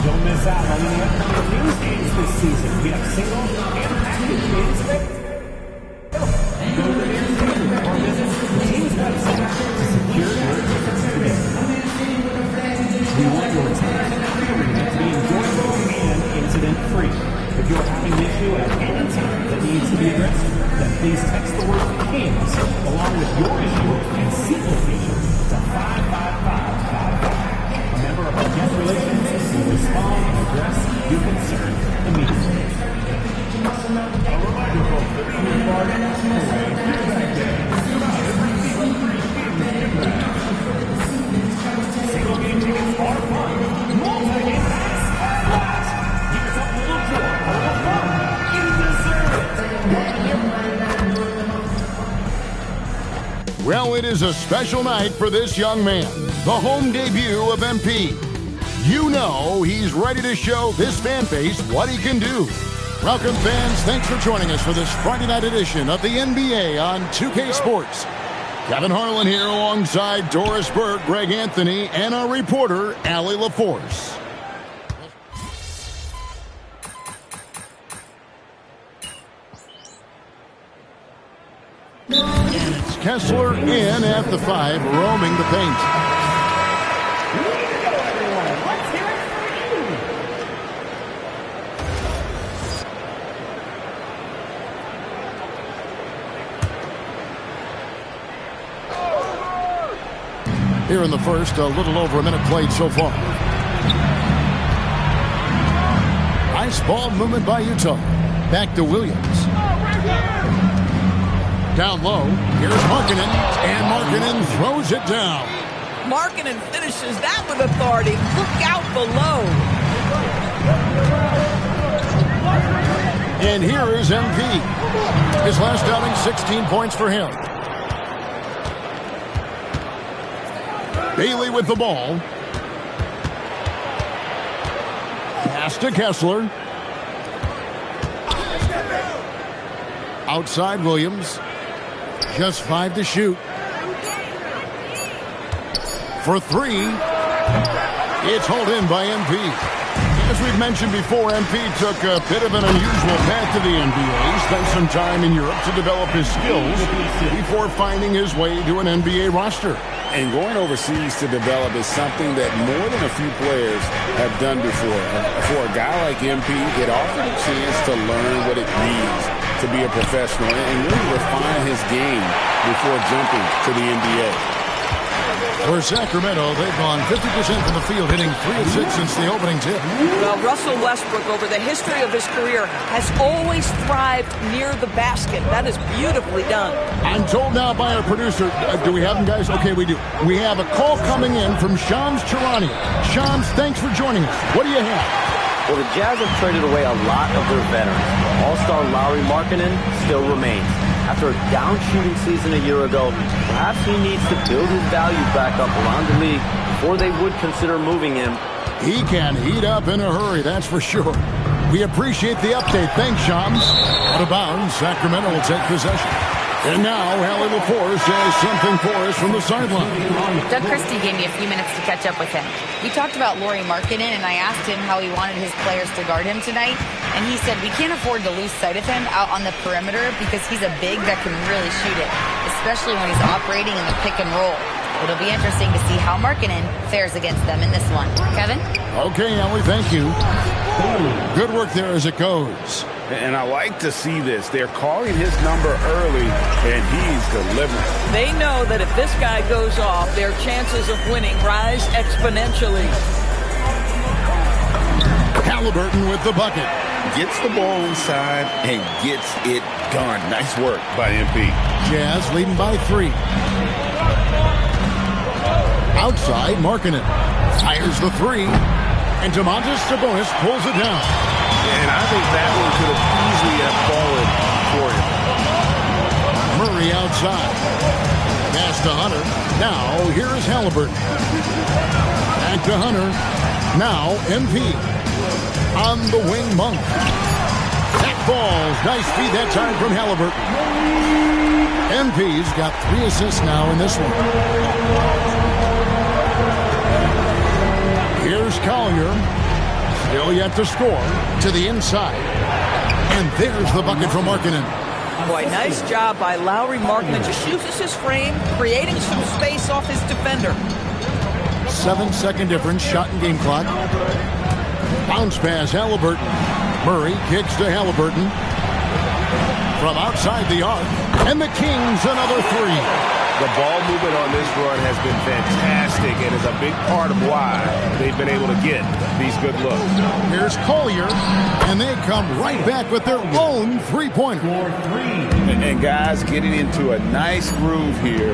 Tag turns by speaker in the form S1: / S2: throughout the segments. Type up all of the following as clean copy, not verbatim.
S1: Don't miss out on any upcoming news games this season. We have single and package games ready. Go to the nearest table or visit the team's website to secure your tickets today. We want your time at the arena to be enjoyable and incident-free. If you're having an issue at any time that needs to be addressed, then please text the word KINGS along with your issue and seat location to 55555. A member of our guest relations will respond and address your concern immediately. A reminder, folks, that we are National Way Feedback Day. Single game tickets are fun. Multi-game tickets are flat. Give yourself a little joy, a little fun. You deserve it.
S2: Well, it is a special night for this young man. The home debut of MP. You know he's ready to show this fan base what he can do. Welcome, fans. Thanks for joining us for this Friday night edition of the NBA on 2K Sports. Kevin Harlan here alongside Doris Burke, Greg Anthony, and our reporter, Allie LaForce. And it's Kessler in at the 5, roaming the paint. Here in the first, a little over a minute played so far. Nice ball movement by Utah. Back to Williams. Down low, here's Markkanen, and Markkanen throws it down.
S3: Markkanen finishes that with authority. Look out below.
S2: And here is MP. His last outing, 16 points for him. Bailey with the ball. Pass to Kessler. Outside Williams. Just 5 to shoot. For 3. It's hauled in by MP. As we've mentioned before, MP took a bit of an unusual path to the NBA. Spent some time in Europe to develop his skills before finding his way to an NBA roster.
S4: And going overseas to develop is something that more than a few players have done before. For a guy like MP, it offered a chance to learn what it means to be a professional and really refine his game before jumping to the NBA.
S2: For Sacramento, they've gone 50% from the field, hitting 3 of 6 since the opening tip.
S3: Well, Russell Westbrook, over the history of his career, has always thrived near the basket. That is beautifully done.
S2: I'm told now by our producer, do we have them, guys? Okay, we do. We have a call coming in from Shams Charania. Shams, thanks for joining us. What do you have?
S5: Well, the Jazz have traded away a lot of their veterans. All-star Lauri Markkanen still remains. After a down shooting season a year ago, perhaps he needs to build his value back up around the league before they would consider moving him.
S2: He can heat up in a hurry, that's for sure. We appreciate the update. Thanks, Shams. Out of bounds, Sacramento will take possession. And now, Allie LaForce has something for us from the sideline.
S6: Doug Christie gave me a few minutes to catch up with him. We talked about Lauri Markkanen, and I asked him how he wanted his players to guard him tonight. And he said, we can't afford to lose sight of him out on the perimeter because he's a big that can really shoot it, especially when he's operating in the pick and roll. It'll be interesting to see how Markkanen fares against them in this one. Kevin?
S2: Okay, Allie, thank you. Good work there as it goes.
S4: And I like to see this. They're calling his number early, and he's delivering.
S3: They know that if this guy goes off, their chances of winning rise exponentially.
S2: Halliburton with the bucket.
S4: Gets the ball inside and gets it done. Nice work by MP.
S2: Jazz leading by 3. Outside, Markkanen fires the 3. And Domantas Sabonis pulls it down.
S7: And I think that one could have easily have fallen for him.
S2: Murray outside. Pass to Hunter. Now, here is Halliburton. Back to Hunter. Now, MP. On the wing, Monk. That falls. Nice feed that time from Halliburton. MP's got 3 assists now in this one. Here's Collier. Still yet to score. To the inside. And there's the bucket from Markkanen.
S3: Boy, nice job by Lauri Markkanen. Just uses his frame, creating some space off his defender.
S2: 7-second difference, shot and game clock. Bounce pass, Halliburton. Murray kicks to Halliburton. From outside the arc. And the Kings another 3.
S7: The ball movement on this run has been fantastic and is a big part of why they've been able to get these good looks.
S2: Here's Collier, and they come right back with their own three-pointer.
S4: And guys getting into a nice groove here,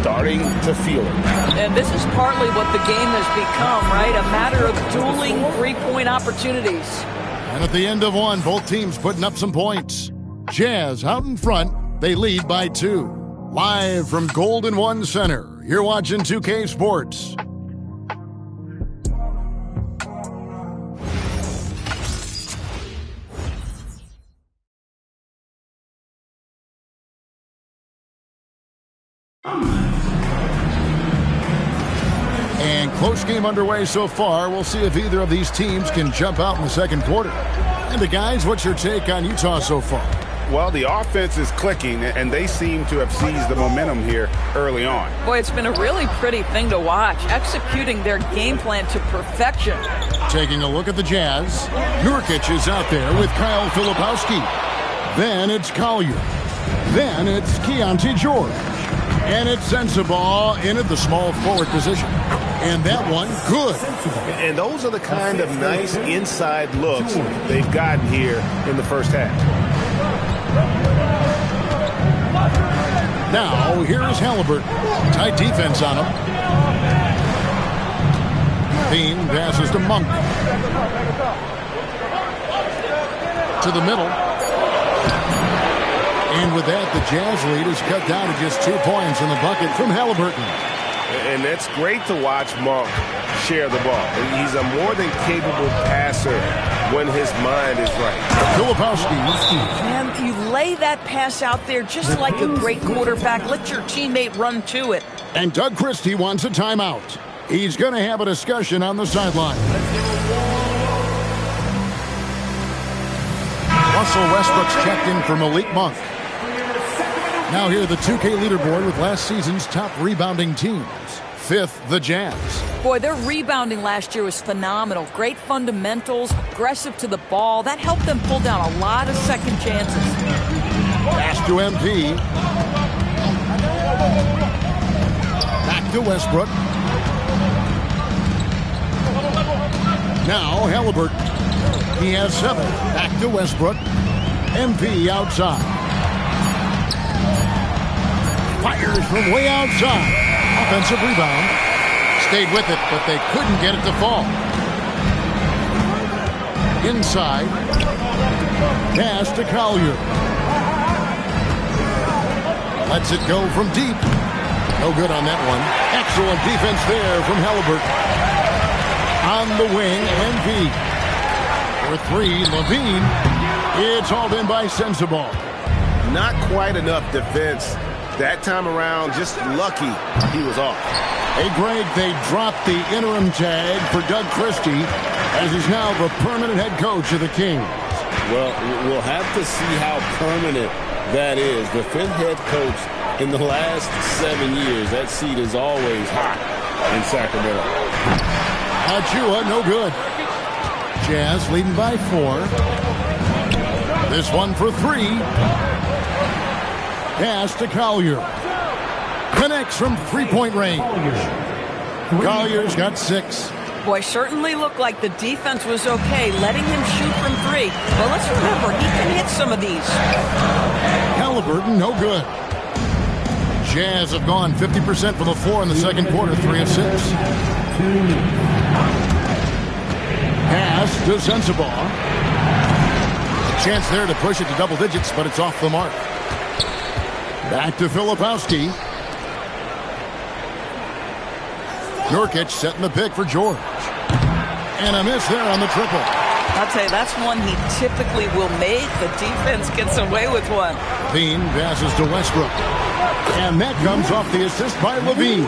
S4: starting to feel it.
S3: And this is partly what the game has become, right? A matter of dueling three-point opportunities.
S2: And at the end of one, both teams putting up some points. Jazz out in front. They lead by 2. Live from Golden One Center, you're watching 2K Sports. And close game underway so far. We'll see if either of these teams can jump out in the second quarter. And the guys, what's your take on Utah so far?
S4: Well, the offense is clicking, and they seem to have seized the momentum here early on.
S3: Boy, it's been a really pretty thing to watch, executing their game plan to perfection.
S2: Taking a look at the Jazz, Nurkic is out there with Kyle Filipowski. Then it's Collier. Then it's Keontae George. And it's Sensabaugh in at the small forward position. And that one, good.
S7: And those are the kind of nice inside looks they've gotten here in the first half.
S2: Now, here is Halliburton. Tight defense on him. Bean passes to Monk. To the middle. And with that, the Jazz lead is cut down to just 2 points in the bucket from Halliburton.
S7: And it's great to watch Monk share the ball. He's a more than capable passer when his mind is right.
S2: Filipowski.
S3: Man, you lay that pass out there just like a great quarterback. Let your teammate run to it.
S2: And Doug Christie wants a timeout. He's going to have a discussion on the sideline. Russell Westbrook's checked in for Malik Monk. Now here the 2K leaderboard with last season's top rebounding teams. 5th, the Jazz.
S3: Boy, their rebounding last year was phenomenal. Great fundamentals, aggressive to the ball. That helped them pull down a lot of second chances.
S2: Pass to MP. Back to Westbrook. Now Halliburton. He has 7. Back to Westbrook. MP outside. Fires from way outside. Offensive rebound. Stayed with it, but they couldn't get it to fall. Inside. Pass to Collier. Lets it go from deep. No good on that one. Excellent defense there from Halliburton. On the wing, MP. For 3, Levine. It's hauled in by Sensabaugh.
S7: Not quite enough defense that time around. Just lucky he was off.
S2: Hey, Greg, they dropped the interim tag for Doug Christie, as he's now the permanent head coach of the Kings.
S4: Well, we'll have to see how permanent that is. The 5th head coach in the last 7 years. That seat is always hot in Sacramento.
S2: Achua, no good. Jazz leading by 4. This one for 3. Pass to Collier. Connects from 3-point range. Collier's got 6.
S3: Boy, certainly looked like the defense was okay, letting him shoot from 3. But let's remember, he can hit some of these.
S2: Halliburton, no good. Jazz have gone 50% from the floor in the second quarter, 3 of 6. Pass to Sensabaugh. A chance there to push it to double digits, but it's off the mark. Back to Filipowski. Nurkic setting the pick for George. And a miss there on the triple.
S3: I'll tell you, that's one he typically will make. The defense gets away with one.
S2: Levine passes to Westbrook. And that comes off the assist by Levine.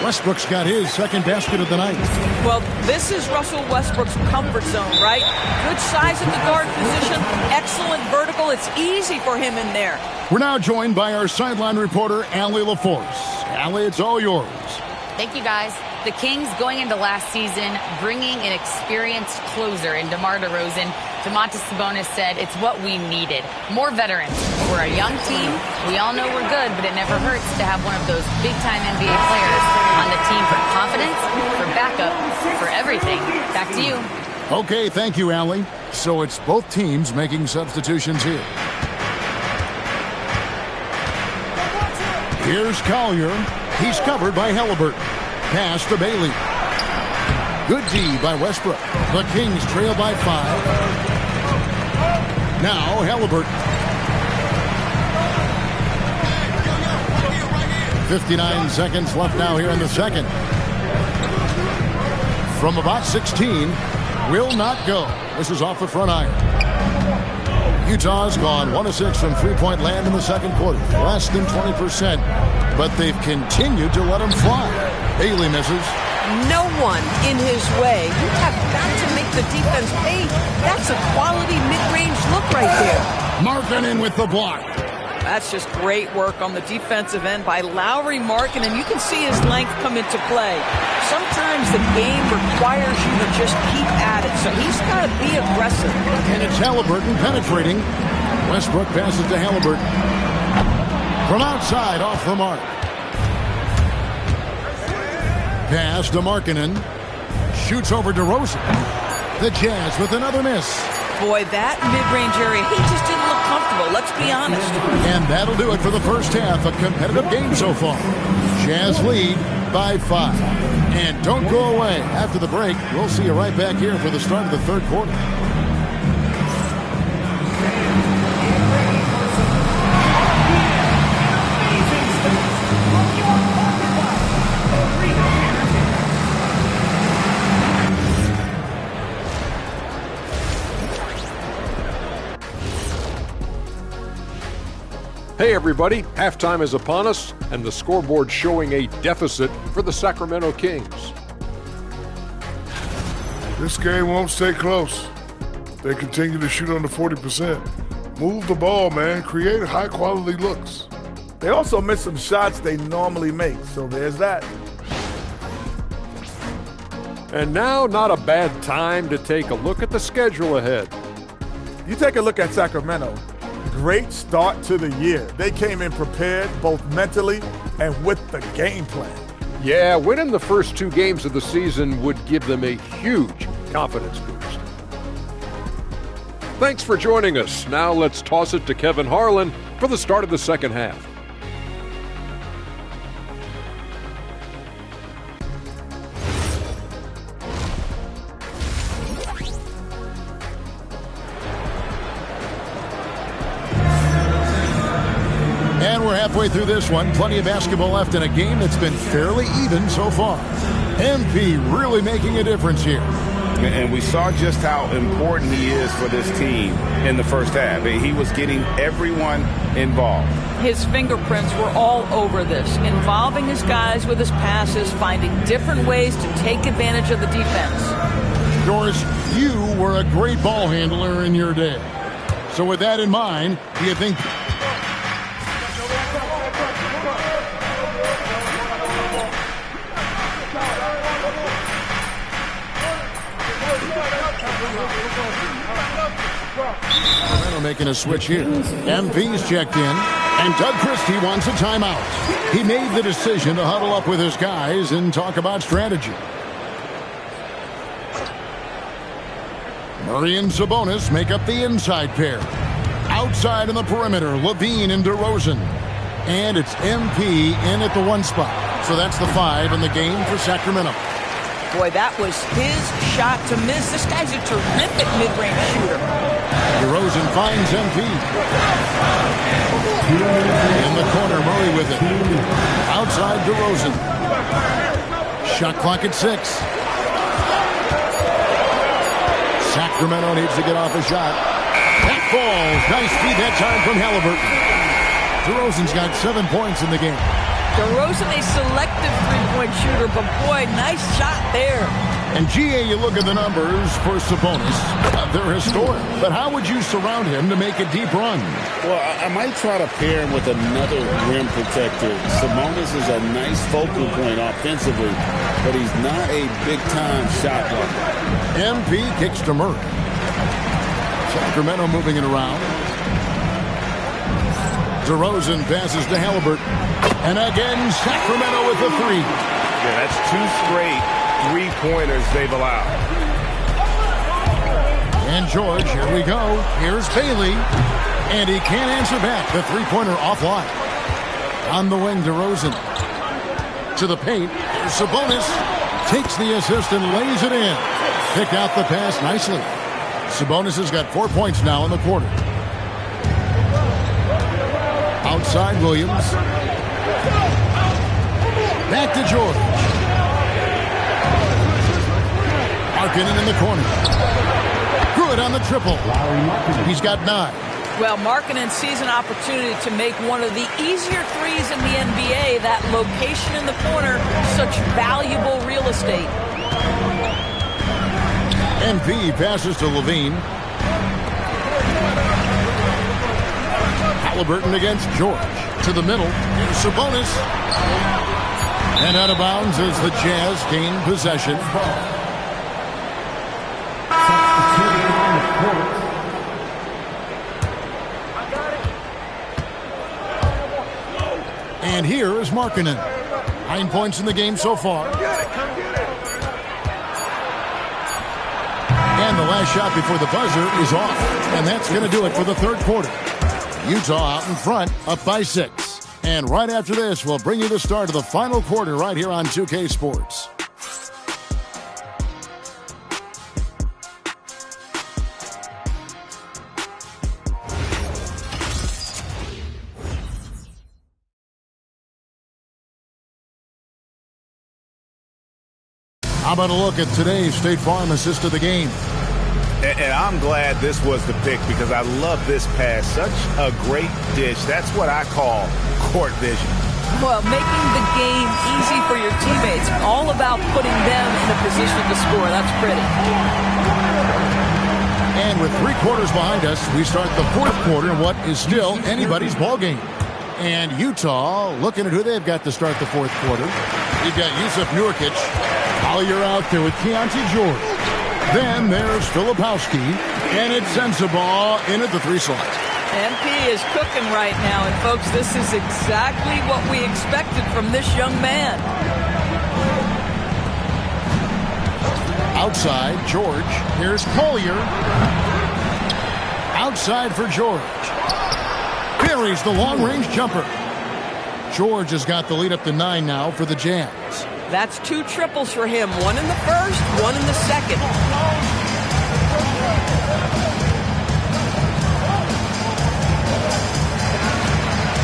S2: Westbrook's got his second basket of the night.
S3: Well, this is Russell Westbrook's comfort zone, right? Good size at the guard position, excellent vertical. It's easy for him in there.
S2: We're now joined by our sideline reporter, Allie LaForce. Allie, it's all yours.
S6: Thank you, guys. The Kings going into last season, bringing an experienced closer in DeMar DeRozan. Domantas Sabonis said it's what we needed. More veterans. We're a young team. We all know we're good, but it never hurts to have one of those big-time NBA players on the team for confidence, for backup, for everything. Back to you.
S2: Okay, thank you, Allie. So it's both teams making substitutions here. Here's Collier. He's covered by Halliburton. Pass to Bailey. Good D by Westbrook. The Kings trail by 5. Now Halliburton. 59 seconds left now here in the second. From about 16. Will not go. This is off the front iron. Utah's gone 1 of 6 from three-point land in the second quarter. Less than 20%. But they've continued to let them fly. Bailey misses.
S3: No one in his way. You have got to make the defense pay. That's a quality mid-range look right there.
S2: Markkanen with the block.
S3: That's just great work on the defensive end by Lauri Markkanen. You can see his length come into play. Sometimes the game requires you to just keep at it, so he's got to be aggressive.
S2: And it's Halliburton penetrating. Westbrook passes to Halliburton. From outside, off the mark. Pass to Markkanen. Shoots over DeRozan. The Jazz with another miss.
S3: Boy, that mid-range area, he just didn't look comfortable, let's be honest.
S2: And that'll do it for the first half. A competitive game so far. Jazz lead by 5. And don't go away. After the break, we'll see you right back here for the start of the third quarter.
S8: Hey everybody, halftime is upon us and the scoreboard showing a deficit for the Sacramento Kings.
S9: This game won't stay close. They continue to shoot under 40%. Move the ball, man. Create high quality looks.
S10: They also miss some shots they normally make, so there's that.
S8: And now, not a bad time to take a look at the schedule ahead.
S10: You take a look at Sacramento. Great start to the year. They came in prepared both mentally and with the game plan.
S8: Yeah, winning the first 2 games of the season would give them a huge confidence boost. Thanks for joining us. Now let's toss it to Kevin Harlan for the start of the second half.
S2: And we're halfway through this one. Plenty of basketball left in a game that's been fairly even so far. MP really making a difference here.
S7: And we saw just how important he is for this team in the first half. He was getting everyone involved.
S3: His fingerprints were all over this, involving his guys with his passes, finding different ways to take advantage of the defense.
S2: Doris, you were a great ball handler in your day. So with that in mind, do you think... making a switch here. MP's checked in, and Doug Christie wants a timeout. He made the decision to huddle up with his guys and talk about strategy. Murray and Sabonis make up the inside pair. Outside on the perimeter, Levine and DeRozan. And it's MP in at the 1 spot. So that's the 5 in the game for Sacramento.
S3: Boy, that was his shot to miss. This guy's a terrific mid-range shooter.
S2: DeRozan finds MP. In the corner, Murray with it. Outside DeRozan. Shot clock at 6. Sacramento needs to get off a shot. That falls. Nice feed that time from Halliburton. DeRozan's got 7 points in the game.
S3: DeRozan, a selective three-point shooter, but boy, nice shot there.
S2: And GA, you look at the numbers for Sabonis. They're historic. But how would you surround him to make a deep run?
S4: Well, I might try to pair him with another rim protector. Sabonis is a nice focal point offensively, but he's not a big-time shot blocker.
S2: MP kicks to Murray. Sacramento moving it around. DeRozan passes to Halliburton. And again, Sacramento with the 3.
S7: Yeah, that's 2 straight three-pointers they've allowed.
S2: And George, here we go. Here's Bailey. And he can't answer back. The three-pointer offline. On the wing, DeRozan. To the paint. Sabonis takes the assist and lays it in. Pick out the pass nicely. Sabonis has got 4 points now in the quarter. Outside Williams. Back to George. Markkanen in the corner. Good on the triple. He's got 9.
S3: Well, Markkanen sees an opportunity to make one of the easier threes in the NBA. That location in the corner, such valuable real estate.
S2: MP passes to Levine. Halliburton against George. To the middle. Here's Sabonis. And out of bounds as the Jazz gain possession. And here is Markkanen. 9 points in the game so far. And the last shot before the buzzer is off. And that's going to do it for the third quarter. Utah out in front, up by 6. And right after this, we'll bring you the start of the final quarter right here on 2K Sports. How about a look at today's State Farm assist of the game?
S7: And I'm glad this was the pick because I love this pass. Such a great dish. That's what I call court vision.
S3: Well, making the game easy for your teammates. All about putting them in a position to score. That's pretty.
S2: And with 3 quarters behind us, we start the fourth quarter in what is still anybody's ball game. And Utah looking at who they've got to start the fourth quarter. You've got Yusuf Nurkic. Collier out there with Keontae George. Then there's Filipowski. And it's Sensabaugh in at the 3 slot.
S3: MP is cooking right now. And, folks, this is exactly what we expected from this young man.
S2: Outside, George. Here's Collier. Outside for George. Buries the long-range jumper. George has got the lead up to 9 now for the Jazz.
S3: That's 2 triples for him. 1 in the first, 1 in the second.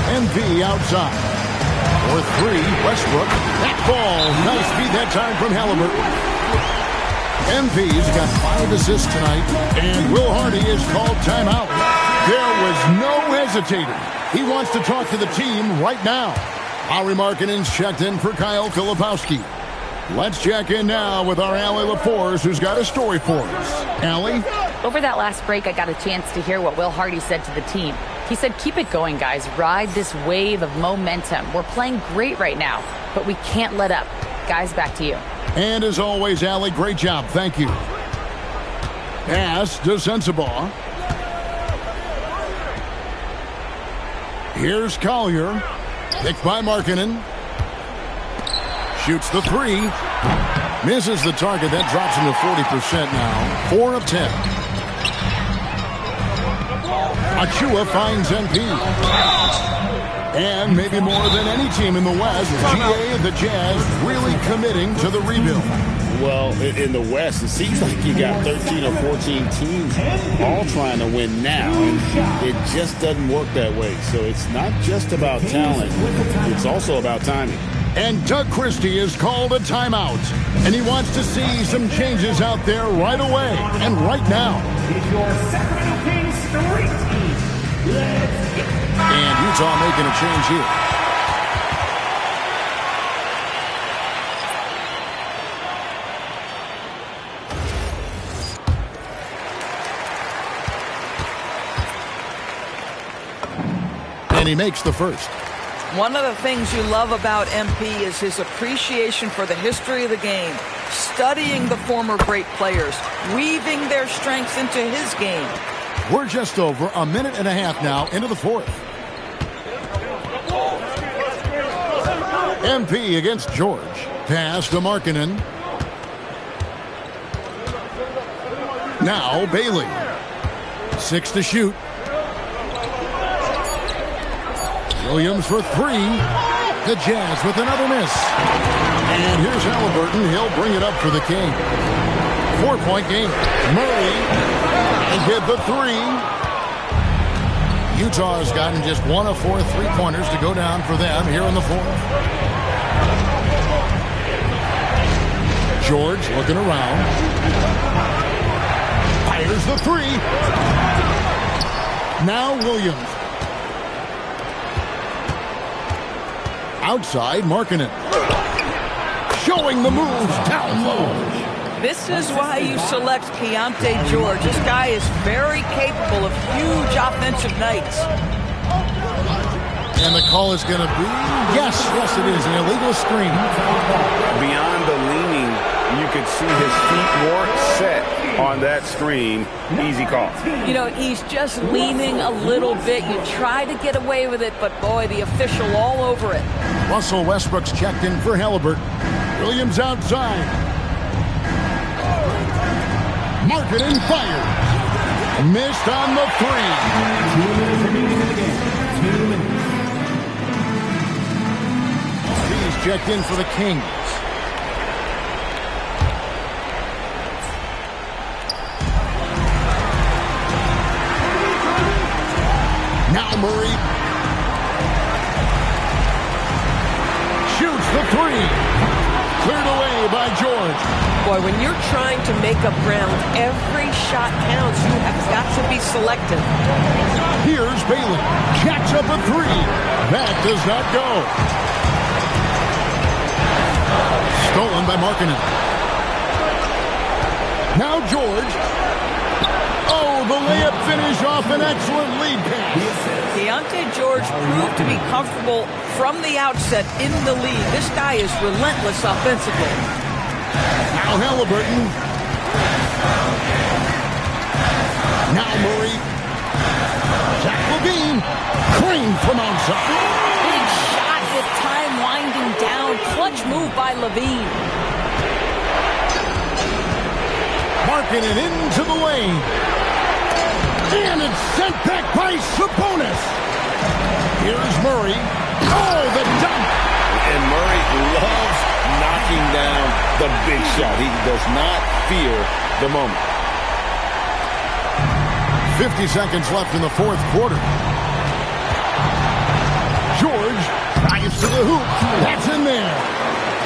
S2: MV outside. For 3, Westbrook. That ball. Nice feed that time from Halliburton. MV's got 5 assists tonight. And Will Hardy is called timeout. There was no hesitating. He wants to talk to the team right now. Lauri Markkanen's checked in for Kyle Filipowski. Let's check in now with our Allie LaForce, who's got a story for us. Allie?
S6: Over that last break, I got a chance to hear what Will Hardy said to the team. He said, keep it going, guys. Ride this wave of momentum. We're playing great right now, but we can't let up. Guys, back to you.
S2: And as always, Allie, great job. Thank you. Pass to Sensabaugh. Here's Collier. Picked by Markkanen. Shoots the 3. Misses the target. That drops him to 40% now. 4 of 10. Achua finds MP. And maybe more than any team in the West, GA and the Jazz really committing to the rebuild.
S4: Well, in the West, it seems like you got 13 or 14 teams all trying to win now, and it just doesn't work that way. So it's not just about talent, it's also about timing.
S2: And Doug Christie has called a timeout, and he wants to see some changes out there right away and right now.
S1: It's your Sacramento Kings street team. Let's get it.
S2: And Utah making a change here. And he makes the first.
S3: One of the things you love about MP is his appreciation for the history of the game, studying the former great players, weaving their strengths into his game.
S2: We're just over a minute and a half now into the fourth. MP against George. Pass to Markkanen. Now Bailey. 6 to shoot. Williams for 3. The Jazz with another miss. And here's Halliburton. He'll bring it up for the King. 4-point game. Murray and hit the 3. Utah has gotten just 1 of 4 3-pointers to go down for them here in the fourth. George looking around. Fires the 3. Now Williams. Outside, Markkanen. Showing the moves down low.
S3: This is why you select Keyonte George. This guy is very capable of huge offensive nights.
S2: And the call is going to be, yes, it is, an illegal screen.
S7: Beyond the leaning, you could see his feet weren't set on that screen. Easy call.
S3: You know, he's just leaning a little bit. You try to get away with it, but boy, the official all over it.
S2: Russell Westbrook's checked in for Halliburton. Williams outside. Markkanen fires. Missed on the 3.
S1: 2 minutes remaining in the game. 2 minutes.
S2: He's checked in for the Kings. Now Murray. Shoots the 3. Cleared away by George.
S11: Boy, when you're trying to make up ground, every shot counts. You have got to be selective.
S2: Here's Bailey. Jacks up a 3. That does not go. Stolen by Markkanen. Now George. Oh, the layup finish off an excellent lead pass.
S3: Keyonte George proved to be comfortable from the outset in the lead. This guy is relentless offensively.
S2: Now Halliburton. Now Murray. Zach LaVine. Crane from outside.
S3: Big shot with time winding down. Clutch move by LaVine.
S2: Markkanen into the lane. And it's sent back by Sabonis. Here's Murray. Oh, the dunk.
S4: And Murray loves knocking down the big shot. He does not fear the moment.
S2: 50 seconds left in the fourth quarter. George drives to the hoop. That's in there.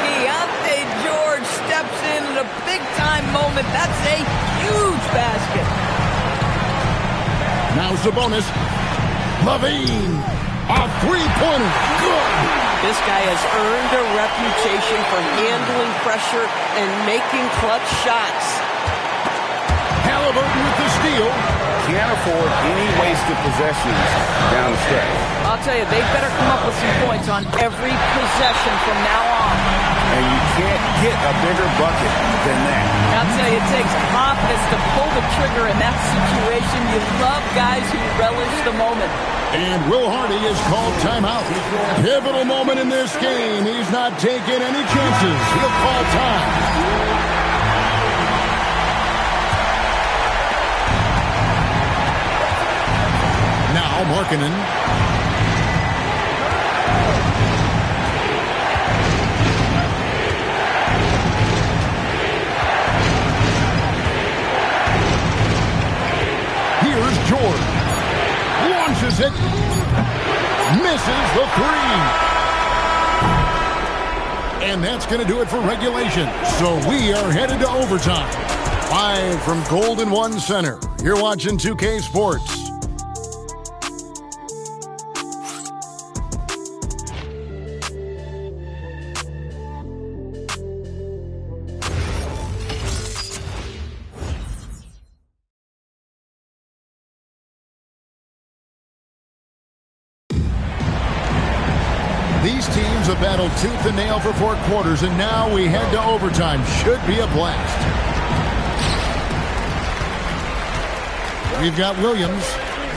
S3: Keyonte George steps in at a big-time moment. That's a huge basket.
S2: Now Sabonis. LaVine. A three-pointer. Good.
S11: This guy has earned a reputation for handling pressure and making clutch shots.
S2: Halliburton with the steal.
S7: Can't afford any wasted possessions down the stretch.
S3: I'll tell you, they better come up with some points on every possession from now on.
S7: And you can't get a bigger bucket than that.
S3: I'll tell you, it takes confidence to pull the trigger in that situation. You love guys who relish the moment.
S2: And Will Hardy has called timeout. Pivotal moment in this game. He's not taking any chances. He'll call time. Now Markkanen. George launches it. Misses the three. And that's going to do it for regulation. So we are headed to overtime. Live from Golden One Center. You're watching 2K Sports. These teams have battled tooth and nail for 4 quarters, and now we head to overtime. Should be a blast. We've got Williams.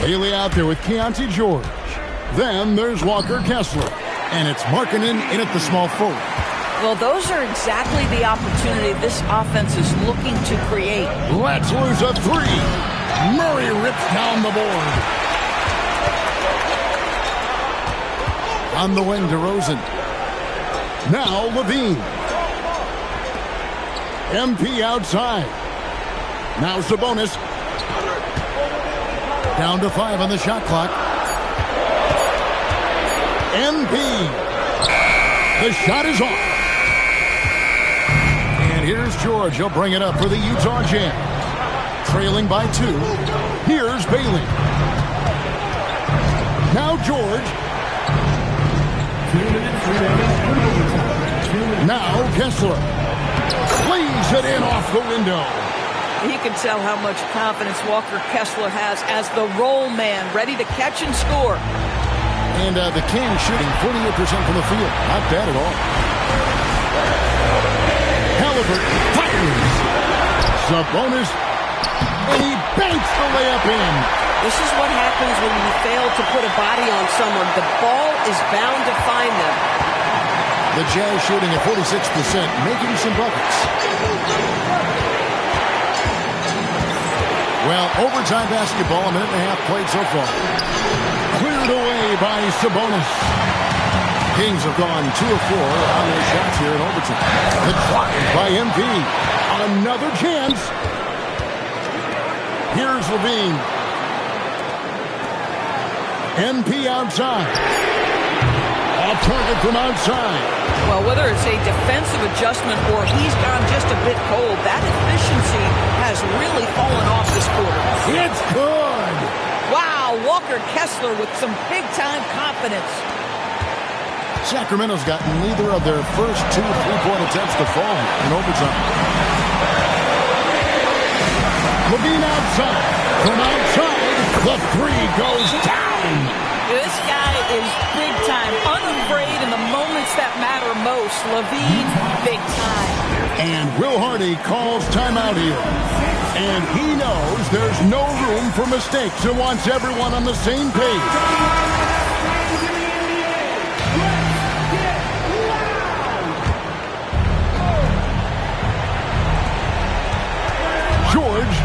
S2: Haley out there with Keontae George. Then there's Walker Kessler. And it's Markkanen in at the small forward.
S3: Well, those are exactly the opportunity this offense is looking to create.
S2: Let's lose a 3. Murray rips down the board. On the wing to Rosen. Now Levine. MP outside. Now Sabonis. Down to 5 on the shot clock. MP. The shot is off. And here's George. He'll bring it up for the Utah Jazz. Trailing by 2. Here's Bailey. Now George. Now Kessler. Lays it in off the window.
S3: You can tell how much confidence Walker Kessler has as the roll man, ready to catch and score.
S2: And the Kings shooting 48% from the field. Not bad at all. Halliburton fires. Sabonis. And he banks the layup in.
S11: This is what happens when you fail to put a body on someone. The ball is bound to find them.
S2: The Jazz shooting at 46%, making some buckets. Well, overtime basketball, a minute and a half played so far. Cleared away by Sabonis. Kings have gone 2 of 4 on their shots here in overtime. The clock by MP. Another chance. Here's Levine. MP outside. Off target from outside.
S3: Well, whether it's a defensive adjustment or he's gone just a bit cold, that efficiency has really fallen off this quarter.
S2: It's good.
S3: Wow, Walker Kessler with some big-time confidence.
S2: Sacramento's got neither of their first 2 3-point attempts to fall in overtime. Levine outside. From outside, the 3 goes down.
S3: This guy is big time, unafraid in the moments that matter most. Levine, big time.
S2: And Will Hardy calls timeout here. And he knows there's no room for mistakes and wants everyone on the same page. George.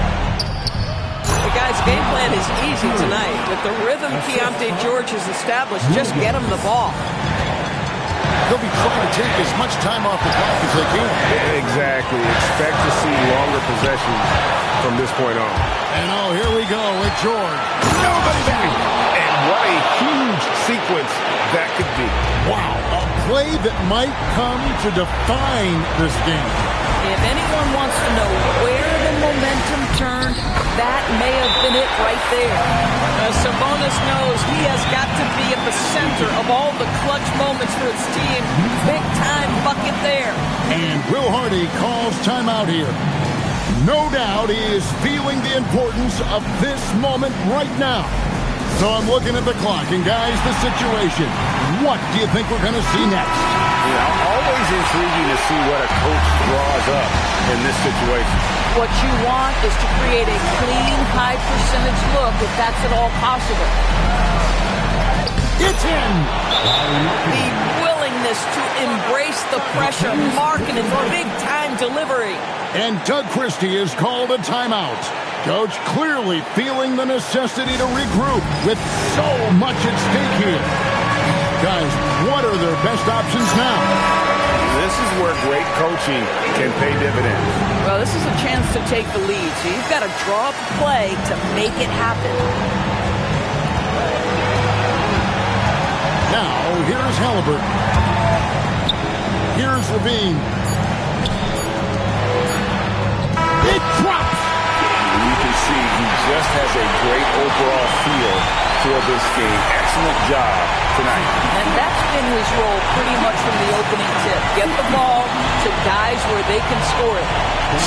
S11: The guy's game plan is easy tonight. With the rhythm Keontae George has established, just get him the ball.
S2: They'll be trying to take as much time off the clock as they can.
S7: Exactly. Expect to see longer possessions from this point on.
S2: And here we go with George. Nobody back.
S7: And what a huge sequence that could be.
S2: Wow. A play that might come to define this game.
S3: If anyone wants to know where the momentum turned, that may have been it right there. As Sabonis knows, he has got to be at the center of all the clutch moments for his team. Big time bucket there.
S2: And Will Hardy calls timeout here. No doubt he is feeling the importance of this moment right now. So I'm looking at the clock, and guys, the situation. What do you think we're going to see next?
S5: Always intriguing to see what a coach draws up in this situation.
S3: What you want is to create a clean, high-percentage look if that's at all possible.
S2: It's in!
S3: The willingness to embrace the pressure, Markkanen, big-time delivery.
S2: And Doug Christie is called a timeout. Coach clearly feeling the necessity to regroup with so much at stake here. Guys, what are their best options now?
S7: This is where great coaching can pay dividends.
S3: Well, this is a chance to take the lead, so you've got to draw up a play to make it happen.
S2: Now, here's Halliburton. Here's Levine. It drops!
S4: You can see he just has a great overall feel for this game. Excellent job tonight.
S3: And that's been his role pretty much from the opening tip. Get the ball to guys where they can score it.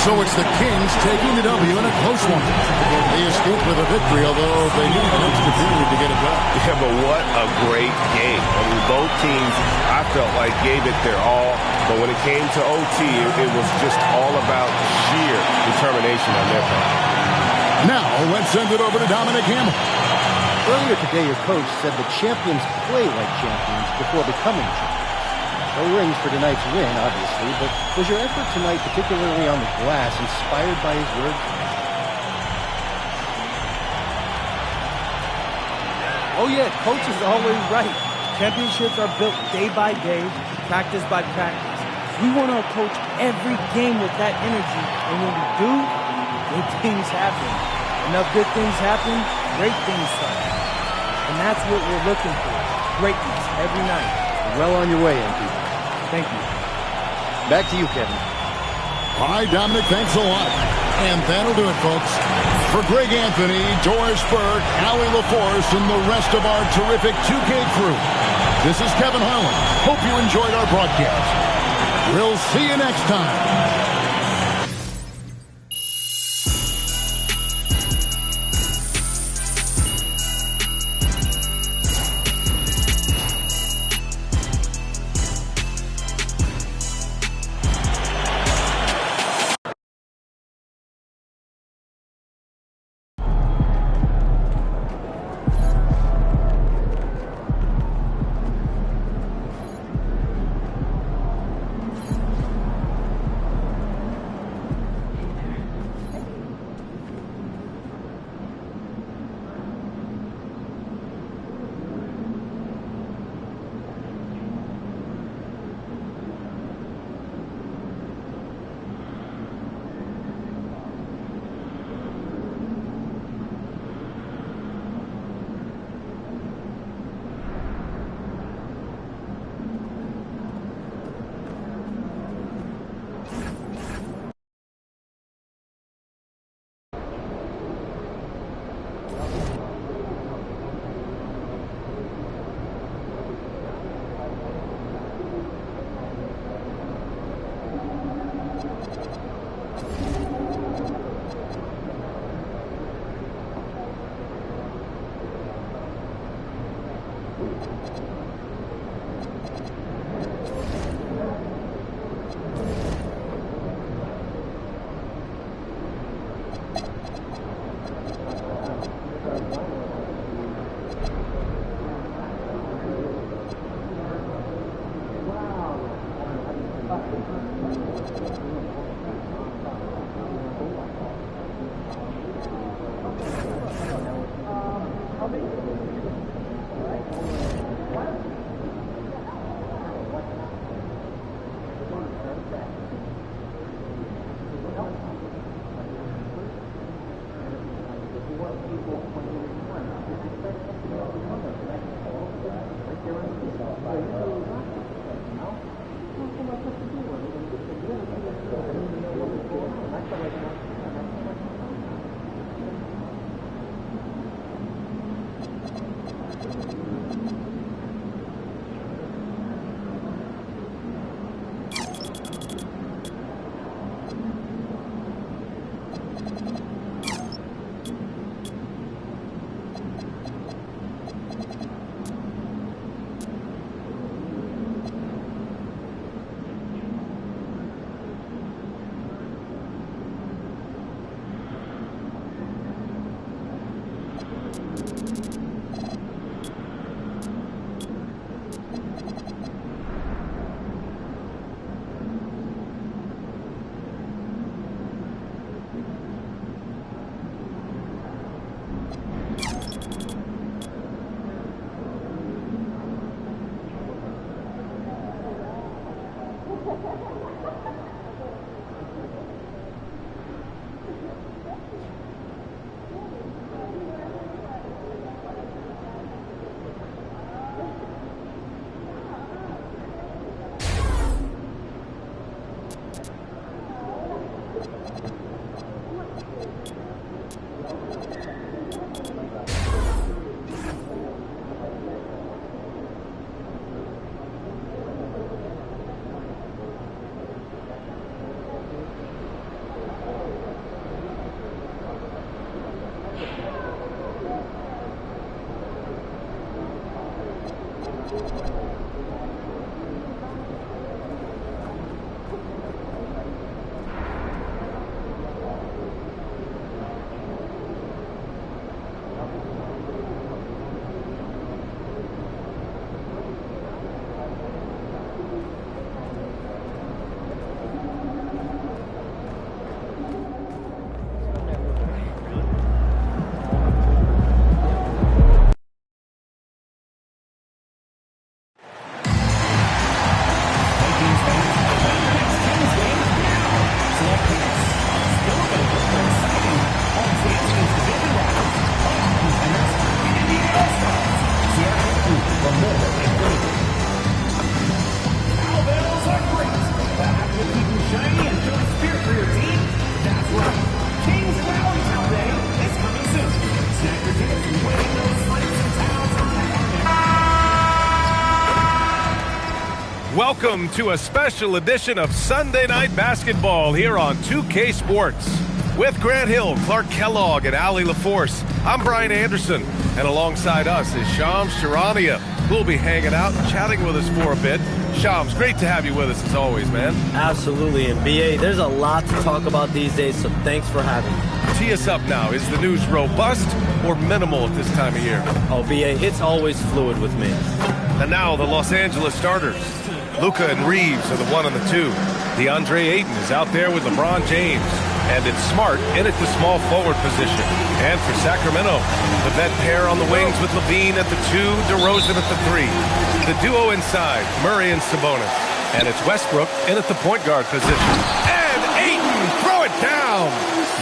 S2: So it's the Kings taking the W in a close one. They escaped with a victory, although they needed an extra period to get it done.
S7: Yeah, but what a great game. I mean, both teams, I felt like, gave it their all. But when it came to OT, it was just all about sheer determination on their part.
S2: Now, let's send it over to Dominic Hamel.
S12: Earlier today, your coach said the champions play like champions before becoming champions. No rings for tonight's win, obviously, but was your effort tonight, particularly on the glass, inspired by his words?
S13: Oh yeah, coach is always right. Championships are built day by day, practice by practice. We want to approach every game with that energy, and when we do, good things happen. Enough good things happen, great things start. And that's what we're looking for, greatness every night.
S12: Well on your way, MP.
S13: Thank you.
S12: Back to you, Kevin.
S2: All right, Dominic, thanks a lot. And that'll do it, folks. For Greg Anthony, Doris Burke, Allie LaForce, and the rest of our terrific 2K crew, this is Kevin Harlan. Hope you enjoyed our broadcast. We'll see you next time.
S7: Welcome to a special edition of Sunday Night Basketball here on 2K Sports. With Grant Hill, Clark Kellogg, and Allie LaForce, I'm Brian Anderson, and alongside us is Shams Charania, who'll be hanging out and chatting with us for a bit. Shams, great to have you with us as always, man.
S5: Absolutely, and BA, there's a lot to talk about these days, so thanks for having me.
S7: Tee us up now. Is the news robust or minimal at this time of year?
S5: Oh, BA, it's always fluid with me.
S7: And now the Los Angeles starters. Luka and Reeves are the 1 and the 2. DeAndre Ayton is out there with LeBron James. And it's Smart in at the small forward position. And for Sacramento, the vet pair on the wings with LaVine at the 2, DeRozan at the 3. The duo inside, Murray and Sabonis. And it's Westbrook in at the point guard position. And Ayton, throw it down!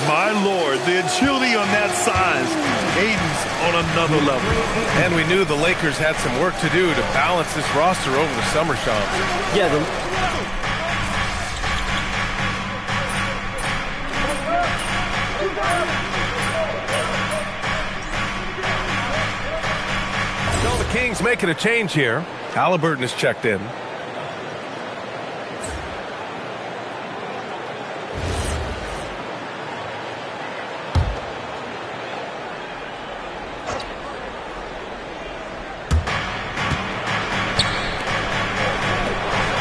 S14: My Lord, the agility on that size. Ayton's on another level.
S7: And we knew the Lakers had some work to do to balance this roster over the summer, Sean.
S5: Yeah,
S7: So the Kings making a change here. Halliburton is checked in.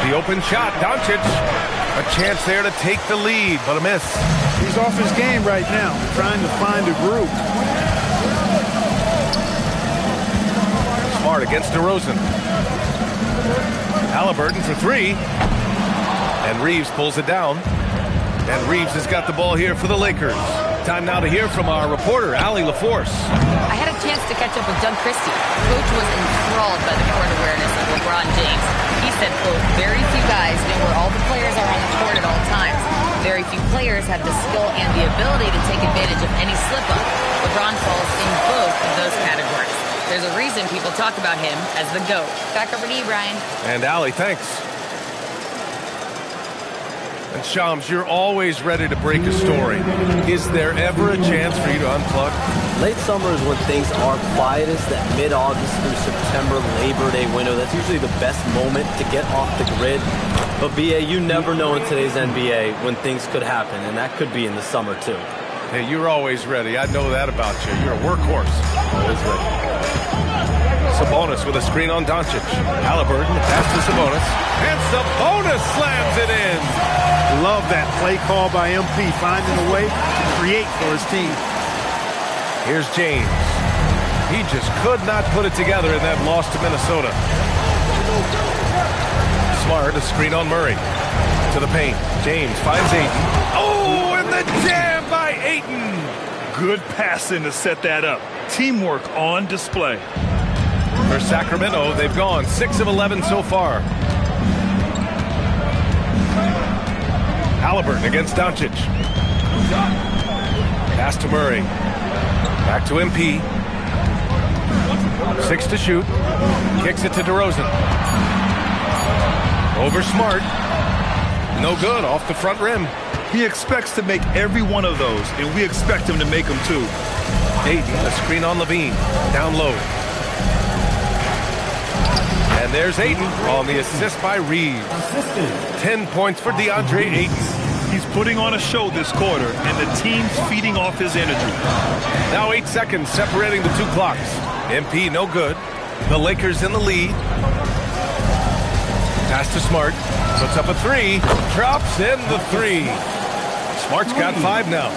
S7: The open shot, Doncic. A chance there to take the lead, but a miss.
S13: He's off his game right now, trying to find a groove.
S7: Smart against DeRozan. Halliburton for 3. And Reeves pulls it down. And Reeves has got the ball here for the Lakers. Time now to hear from our reporter, Allie LaForce.
S6: I had a chance to catch up with Doug Christie. Coach was enthralled by the court awareness of LeBron James. He said, quote, very few guys know where all the players are on the court at all times. Very few players have the skill and the ability to take advantage of any slip-up. LeBron falls in both of those categories. There's a reason people talk about him as the GOAT. Back over to you, Brian.
S7: And Allie, thanks. And Shams, you're always ready to break a story. Is there ever a chance for you to unplug?
S5: Late summer is when things are quietest, that mid-August through September Labor Day window. That's usually the best moment to get off the grid. But BA, you never know in today's NBA when things could happen, and that could be in the summer too.
S7: Hey, you're always ready. I know that about you. You're a workhorse.
S5: Always ready.
S7: Sabonis with a screen on Doncic. Halliburton, pass to Sabonis. And Sabonis slams it in.
S13: Love that play call by MP, finding a way to create for his team.
S7: Here's James. He just could not put it together in that loss to Minnesota. Smart, a screen on Murray. To the paint. James finds Ayton. Oh, and the jam by Ayton.
S14: Good passing to set that up. Teamwork on display.
S7: For Sacramento, they've gone 6 of 11 so far. Halliburton against Doncic. Pass to Murray. Back to MP. 6 to shoot. Kicks it to DeRozan. Over Smart. No good, off the front rim.
S14: He expects to make every one of those, and we expect him to make them too.
S7: Ayton, a screen on LaVine. Down low. And there's Ayton on the assist by Reeves. 10 points for DeAndre Ayton.
S14: He's putting on a show this quarter, and the team's feeding off his energy.
S7: Now 8 seconds separating the two clocks. MP no good. The Lakers in the lead. Pass to Smart. Puts up a three. Drops in the three. Smart's got 5 now.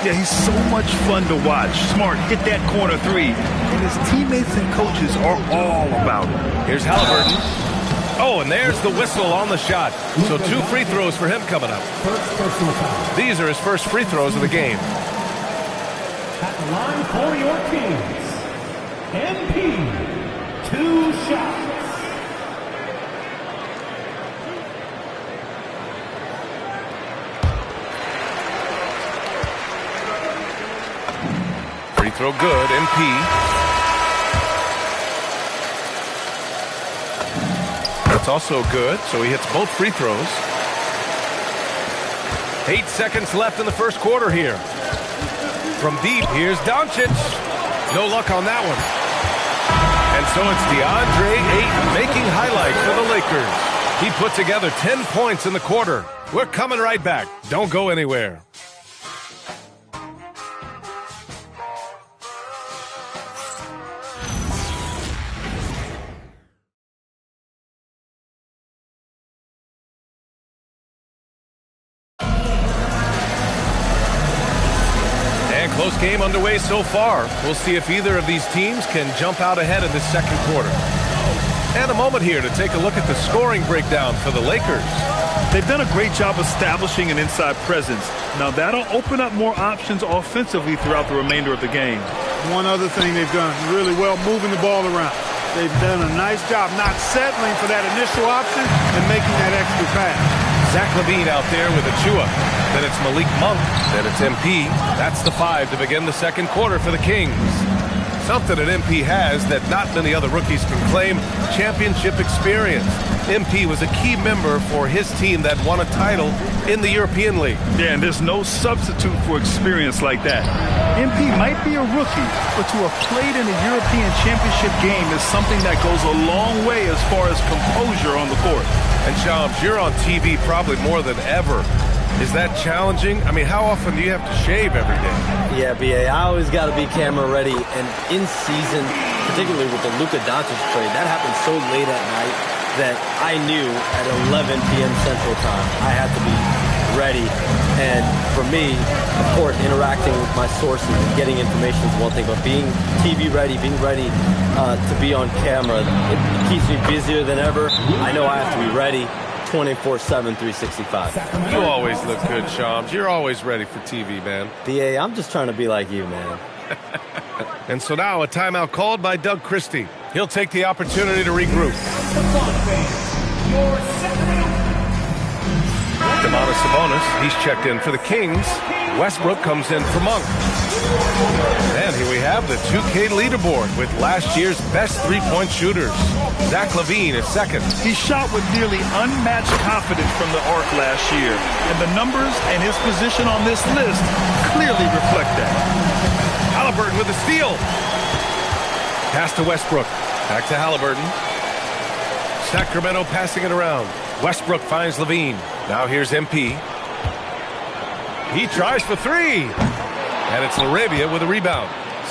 S14: Yeah, he's so much fun to watch. Smart hit that corner three, and his teammates and coaches are all about it.
S7: Here's Halliburton. Oh, and there's the whistle on the shot. So 2 free throws for him coming up. These are his first free throws of the game.
S1: At the line for your Kings, MP, 2 shots.
S7: Free throw good, MP. That's also good, so he hits both free throws. 8 seconds left in the first quarter here. From deep, here's Doncic. No luck on that one. And so it's DeAndre Ayton making highlights for the Lakers. He put together 10 points in the quarter. We're coming right back. Don't go anywhere. Close game underway so far. We'll see if either of these teams can jump out ahead in this second quarter. And a moment here to take a look at the scoring breakdown for the Lakers.
S14: They've done a great job establishing an inside presence. Now that'll open up more options offensively throughout the remainder of the game.
S15: One other thing they've done really well, moving the ball around. They've done a nice job not settling for that initial option and making that extra pass.
S7: Zach LaVine out there with Achua. Then it's Malik Monk. Then it's MP. That's the 5 to begin the second quarter for the Kings. Something that MP has that not many other rookies can claim: championship experience. MP was a key member for his team that won a title in the European League.
S14: Yeah, and there's no substitute for experience like that. MP might be a rookie, but to have played in a European championship game is something that goes a long way as far as composure on the court.
S7: And Shams, you're on TV probably more than ever. Is that challenging? I mean, how often do you have to shave every day?
S5: Yeah, B.A., I always got to be camera ready. And in season, particularly with the Luka Doncic trade, that happened so late at night that I knew at 11 p.m. Central Time I had to be ready. And for me, of course, interacting with my sources and getting information is one thing, but being TV ready, being ready to be on camera, it keeps me busier than ever. I know I have to be ready 24/7, 365.
S7: You always look good, Shams. You're always ready for TV, man.
S5: B.A., I'm just trying to be like you, man.
S7: And so now a timeout called by Doug Christie. He'll take the opportunity to regroup. Domantas Sabonis, he's checked in for the Kings. Westbrook comes in for Monk. And here we have the 2K leaderboard with last year's best three-point shooters. Zach LaVine is second.
S14: He shot with nearly unmatched confidence from the arc last year, and the numbers and his position on this list clearly reflect that.
S7: Halliburton with the steal. Pass to Westbrook. Back to Halliburton. Sacramento passing it around. Westbrook finds LaVine. Now here's MP. He tries for 3. And it's LaRavia with a rebound.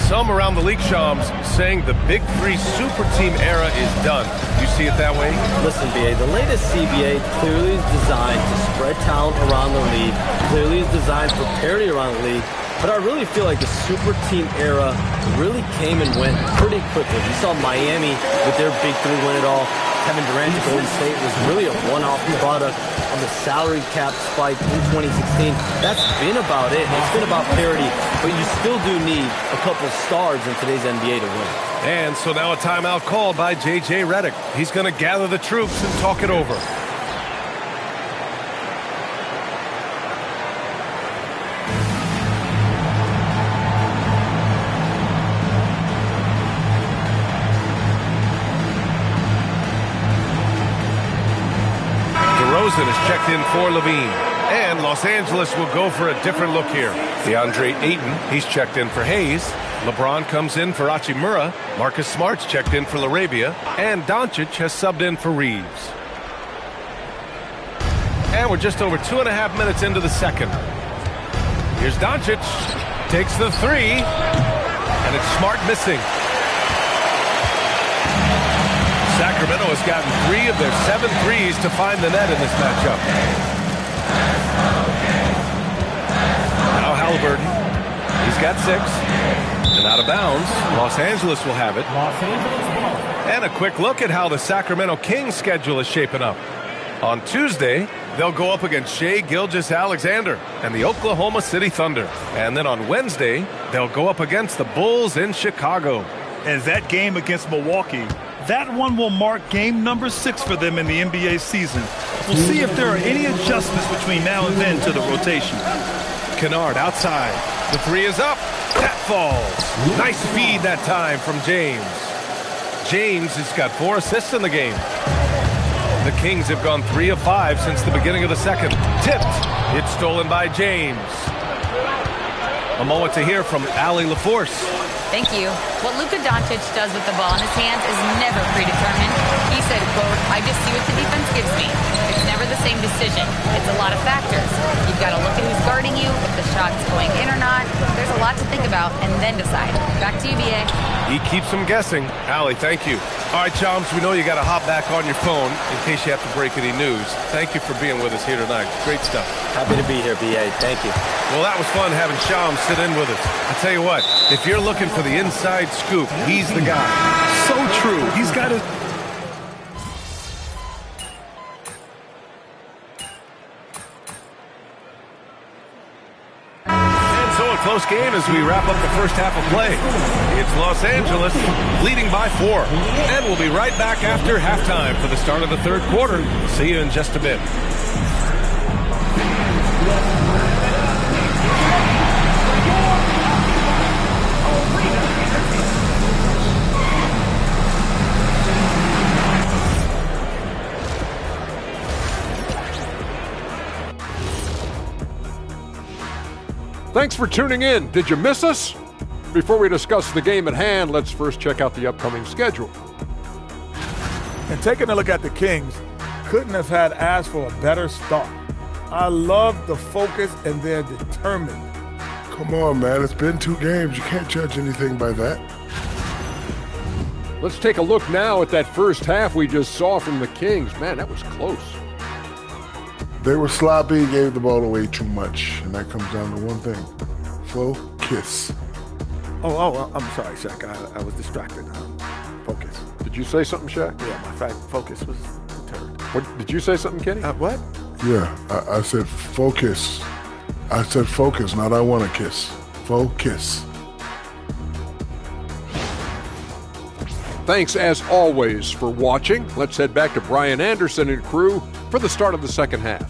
S7: Some around the league, Shams, saying the Big 3 super team era is done. You see it that way?
S5: Listen, B.A., the latest CBA clearly is designed to spread talent around the league, clearly is designed for parity around the league, but I really feel like the super team era really came and went pretty quickly. You saw Miami with their Big 3 win it all. Kevin Durant to Golden State was really a one-off product on the salary cap spike in 2016. That's been about it. It's been about parity, but you still do need a couple stars in today's NBA to win.
S7: And so now a timeout called by J.J. Redick. He's going to gather the troops and talk it over. DeRozan is checked in for LaVine. And Los Angeles will go for a different look here. DeAndre Ayton, he's checked in for Hayes. LeBron comes in for Hachimura. Marcus Smart's checked in for LaRavia. And Doncic has subbed in for Reeves. And we're just over 2.5 minutes into the second. Here's Doncic. Takes the 3. And it's Smart missing. Sacramento has gotten 3 of their 7 threes to find the net in this matchup. Now Halliburton. He's got 6. And out of bounds. Los Angeles will have it. And a quick look at how the Sacramento Kings schedule is shaping up. On Tuesday, they'll go up against Shai Gilgeous-Alexander and the Oklahoma City Thunder. And then on Wednesday, they'll go up against the Bulls in Chicago.
S14: And that game against Milwaukee, that one will mark game number 6 for them in the NBA season. We'll see if there are any adjustments between now and then to the rotation.
S7: Kennard outside. The 3 is up. That falls. Nice feed that time from James. James has got 4 assists in the game. The Kings have gone 3 of 5 since the beginning of the second. Tipped. It's stolen by James. A moment to hear from Allie LaForce.
S6: Thank you. What Luka Doncic does with the ball in his hands is never predetermined. He said, quote, I just see what the defense gives me. It's never the same decision. It's a lot of factors. You've got to look at who's guarding you, if the shot's going in or not. There's a lot to think about and then decide. Back to you, B.A.
S7: He keeps them guessing. Allie, thank you. All right, Chums, we know you got to hop back on your phone in case you have to break any news. Thank you for being with us here tonight. Great stuff.
S5: Happy to be here, B.A. Thank you.
S7: Well, that was fun having Shams sit in with us. I tell you what, if you're looking for the inside scoop, he's the guy.
S14: So true. He's got his...
S7: And so a close game as we wrap up the first half of play. It's Los Angeles leading by 4. And we'll be right back after halftime for the start of the third quarter. See you in just a bit.
S8: Thanks for tuning in. Did you miss us? Before we discuss the game at hand, let's first check out the upcoming schedule.
S10: And taking a look at the Kings, couldn't have had asked for a better start. I love the focus and they're determined.
S9: Come on, man. It's been 2 games. You can't judge anything by that.
S8: Let's take a look now at that first half we just saw from the Kings. Man, that was close.
S9: They were sloppy, gave the ball away too much, and that comes down to one thing. Focus.
S10: Oh, I'm sorry, Shaq. I was distracted. Focus.
S8: Did you say something, Shaq?
S10: Yeah, my focus was deterred.
S8: What, did you say something, Kenny?
S10: What?
S9: Yeah, I said focus. I said focus, not I want to kiss. Focus.
S8: Thanks, as always, for watching. Let's head back to Brian Anderson and crew for the start of the second half.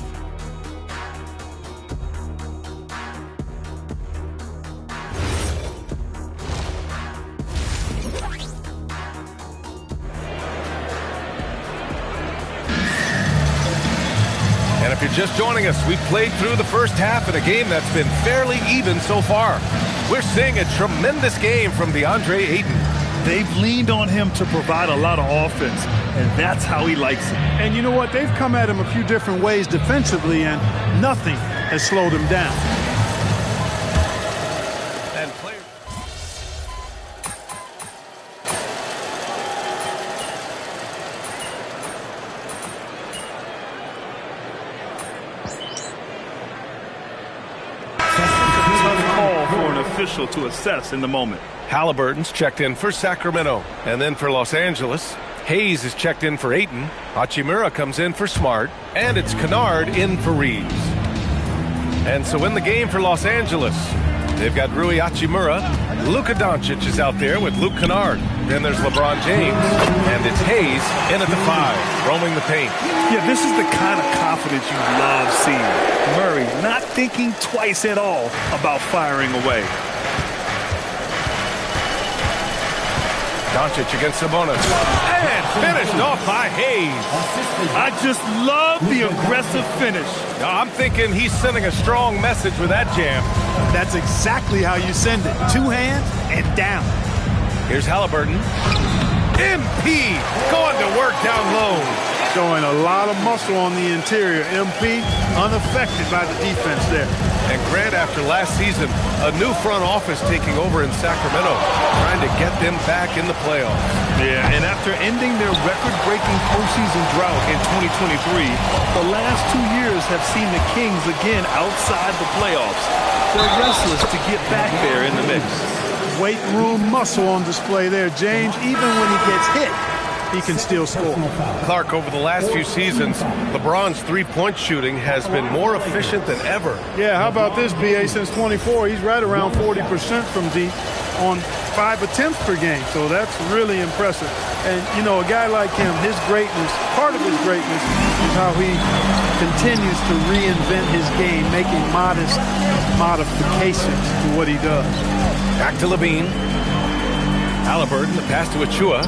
S7: And if you're just joining us, we've played through the first half in a game that's been fairly even so far. We're seeing a tremendous game from DeAndre Ayton.
S14: They've leaned on him to provide a lot of offense, and that's how he likes it.
S15: And you know what? They've come at him a few different ways defensively, and nothing has slowed him down.
S7: And players.
S14: Tough call for an official to assess in the moment.
S7: Halliburton's checked in for Sacramento. And then for Los Angeles, Hayes is checked in for Ayton. Hachimura comes in for Smart. And it's Kennard in for Reeves. And so in the game for Los Angeles, they've got Rui Hachimura. Luka Doncic is out there with Luke Kennard. Then there's LeBron James. And it's Hayes in at the 5, roaming the paint.
S14: Yeah, this is the kind of confidence you love seeing. Murray not thinking twice at all about firing away.
S7: Doncic against Sabonis. And finished off by Hayes.
S14: I just love the aggressive finish.
S7: Now, I'm thinking he's sending a strong message with that jam.
S15: That's exactly how you send it. 2 hands and down.
S7: Here's Halliburton. MP going to work down low.
S15: showing a lot of muscle on the interior. MP unaffected by the defense there.
S7: And Grant, after last season, a new front office taking over in Sacramento, trying to get them back in the playoffs.
S14: Yeah, and after ending their record-breaking postseason drought in 2023, the last 2 years have seen the Kings again outside the playoffs. They're restless to get back there in the mix.
S15: Weight room muscle on display there, James. Even when he gets hit, he can still score.
S7: Clark, over the last few seasons, LeBron's three-point shooting has been more efficient than ever.
S15: Yeah, how about this, BA? Since 24, he's right around 40% from deep on 5 attempts per game. So that's really impressive. And, you know, a guy like him, his greatness, part of his greatness is how he continues to reinvent his game, making modest modifications to what he does.
S7: Back to Levine. Halliburton, the pass to Achua.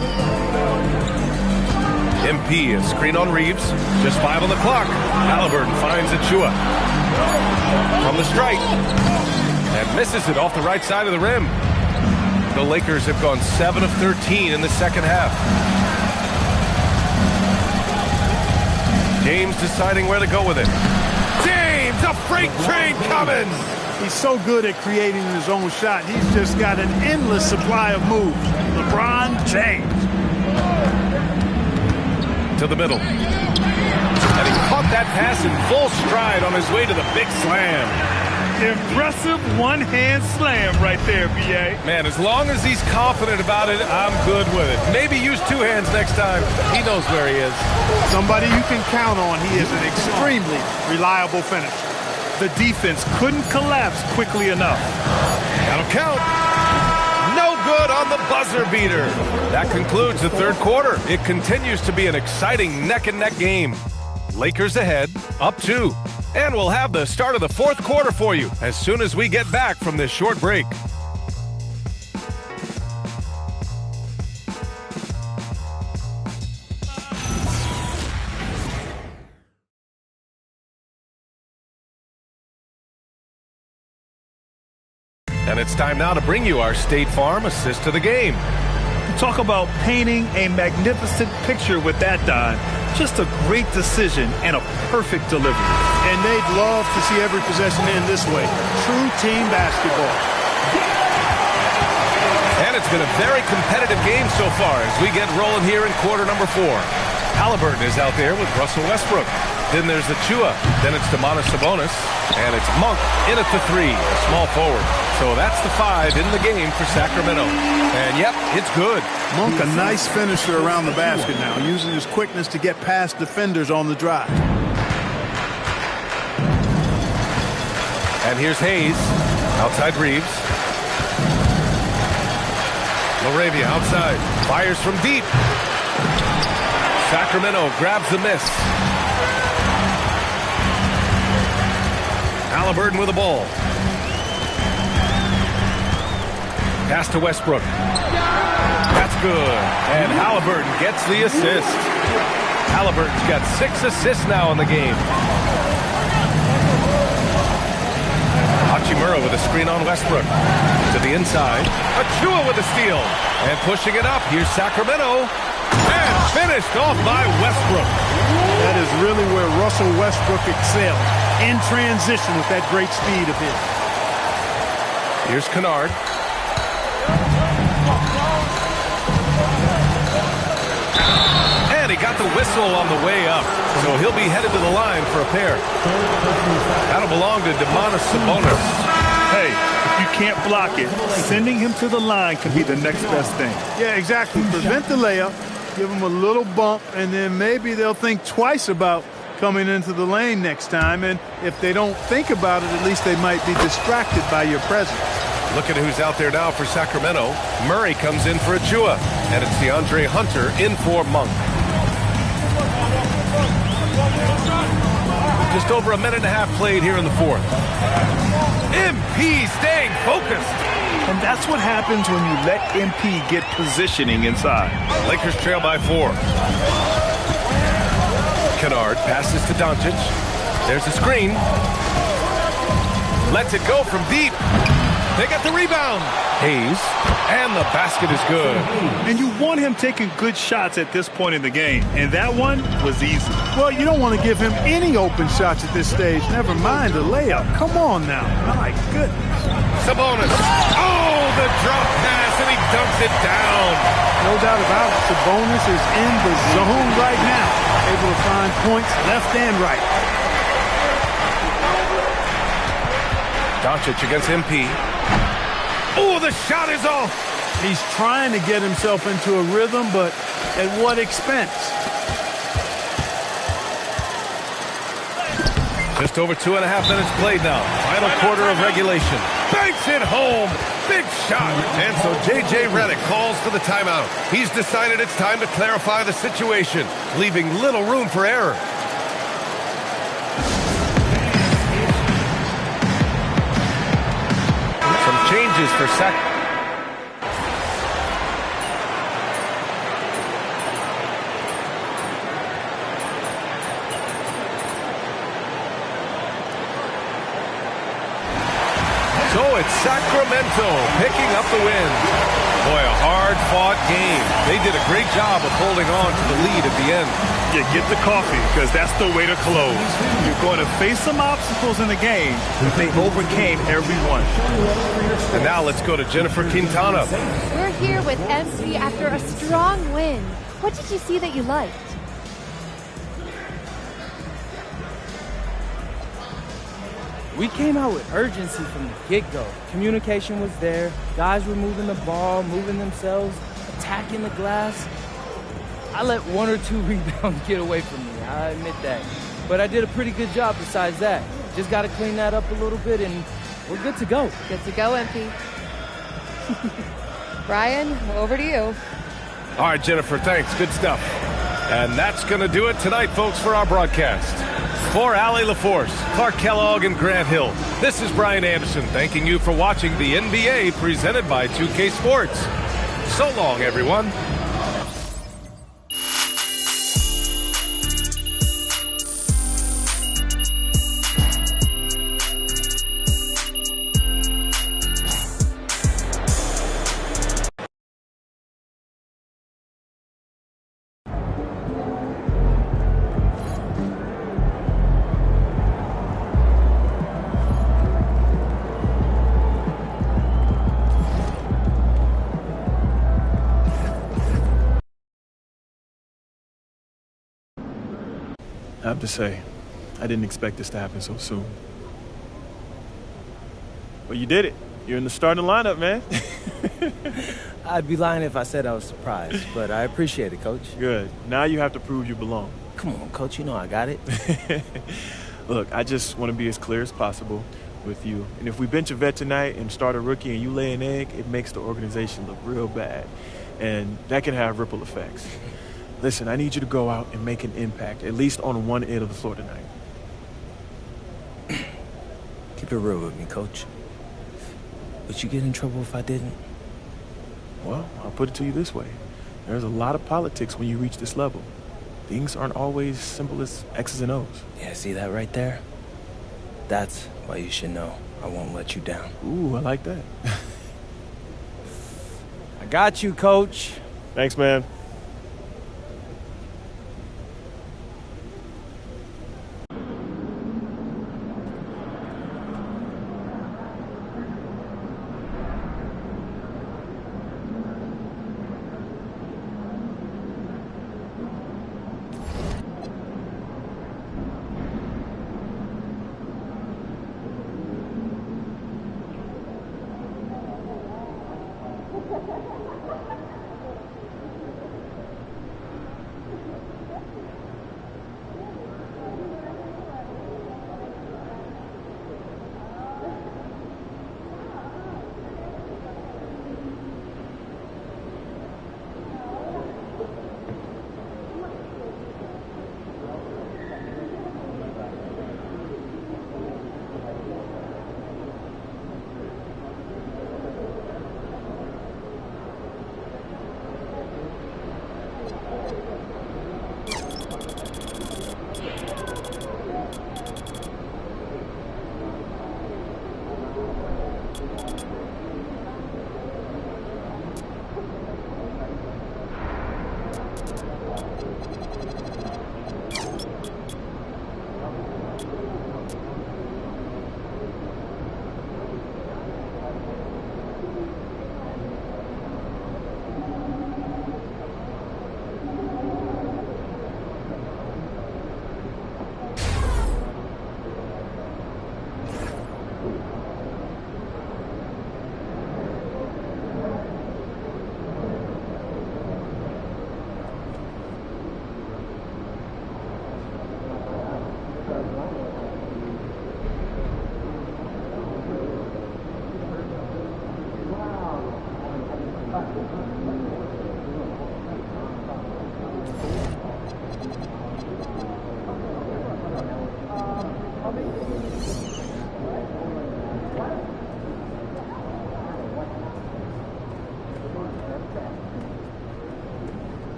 S7: MP, a screen on Reeves. Just 5 on the clock. Halliburton finds Achua. From the strike. And misses it off the right side of the rim. The Lakers have gone 7 of 13 in the second half. James deciding where to go with it. James, a freight train coming!
S15: He's so good at creating his own shot. He's just got an endless supply of moves. LeBron James.
S7: To the middle. And he caught that pass in full stride on his way to the big slam.
S14: Impressive one-hand slam right there, B.A.
S7: Man, as long as he's confident about it, I'm good with it. Maybe use 2 hands next time. He knows where he is.
S15: Somebody you can count on. He is an extremely reliable finisher.
S14: The defense couldn't collapse quickly enough.
S7: That'll count. No good on the buzzer beater. That concludes the third quarter. It continues to be an exciting neck-and-neck game. Lakers ahead, up 2. And we'll have the start of the fourth quarter for you as soon as we get back from this short break. And it's time now to bring you our State Farm assist to the game.
S14: Talk about painting a magnificent picture with that dime. Just a great decision and a perfect delivery.
S15: And they'd love to see every possession end this way. True team basketball.
S7: And it's been a very competitive game so far as we get rolling here in quarter number 4. Halliburton is out there with Russell Westbrook. Then there's Achua. Then it's Domantas Sabonis. And it's Monk in at the 3, a small forward. So that's the 5 in the game for Sacramento. And yep, it's good.
S15: Monk, a nice finisher around the basket now, using his quickness to get past defenders on the drive.
S7: And here's Hayes. Outside Reeves. Laravia outside. Fires from deep. Sacramento grabs the miss. Halliburton with the ball. Pass to Westbrook. That's good. And Halliburton gets the assist. Halliburton's got 6 assists now in the game. Hachimura with a screen on Westbrook. To the inside. Achua with a steal. And pushing it up. Here's Sacramento. And finished off by Westbrook.
S15: That is really where Russell Westbrook excels. In transition with that great speed of his.
S7: Here's Kennard. And he got the whistle on the way up. So he'll be headed to the line for a pair. That'll belong to Domantas Sabonis.
S14: Hey, if you can't block it, sending him to the line can be the next best thing.
S15: Yeah, exactly. Prevent the layup, give him a little bump, and then maybe they'll think twice about coming into the lane next time. And if they don't think about it, at least they might be distracted by your presence.
S7: Look at who's out there now for Sacramento. Murray comes in for Achua. And it's DeAndre Hunter in for Monk. Just over a minute and a half played here in the fourth. MP staying focused.
S14: And that's what happens when you let MP get positioning inside.
S7: Lakers trail by 4. Kennard passes to Doncic. There's a screen. Lets it go from deep. They get the rebound. Hayes, and the basket is good.
S14: And you want him taking good shots at this point in the game, and that one was easy.
S15: Well, you don't want to give him any open shots at this stage, never mind a layup. Come on now. My goodness.
S7: Sabonis. Oh, the drop pass, and he dunks it down.
S15: No doubt about it. Sabonis is in the zone right now, able to find points left and right.
S7: Doncic against MP. Oh, the shot is off.
S15: He's trying to get himself into a rhythm, but at what expense?
S7: Just over 2.5 minutes played now. Final quarter of regulation. Banks it home. Big shot. And so J.J. Redick calls for the timeout. He's decided it's time to clarify the situation, leaving little room for error. Some changes for So it's Sacramento picking up the win. Boy, a hard-fought game. They did a great job of holding on to the lead at the end.
S14: You get the coffee, because that's the way to close. You're going to face some obstacles in the game, but they overcame every one.
S7: And now let's go to Jennifer Quintana.
S16: We're here with MC after a strong win. What did you see that you liked?
S13: We came out with urgency from the get-go. Communication was there. Guys were moving the ball, moving themselves, attacking the glass. I let 1 or 2 rebounds get away from me, I admit that. But I did a pretty good job besides that. Just got to clean that up a little bit, and we're good to go.
S16: Good to go, MP. Brian, over to you.
S7: All right, Jennifer, thanks. Good stuff. And that's going to do it tonight, folks, for our broadcast. For Allie LaForce, Clark Kellogg, and Grant Hill, this is Brian Anderson thanking you for watching the NBA presented by 2K Sports. So long, everyone.
S17: I have to say, I didn't expect this to happen so soon. Well, you did it. You're in the starting lineup, man.
S13: I'd be lying if I said I was surprised, but I appreciate it, Coach.
S17: Good. Now you have to prove you belong.
S13: Come on, Coach. You know I got it.
S17: Look, I just want to be as clear as possible with you. And if we bench a vet tonight and start a rookie and you lay an egg, it makes the organization look real bad. And that can have ripple effects. Listen, I need you to go out and make an impact, at least on one end of the floor tonight.
S13: Keep it real with me, Coach. Would you get in trouble if I didn't?
S17: Well, I'll put it to you this way. There's a lot of politics when you reach this level. Things aren't always simple as X's and O's.
S13: Yeah, see that right there? That's why you should know I won't let you down.
S17: Ooh, I like that.
S13: I got you, Coach.
S17: Thanks, man.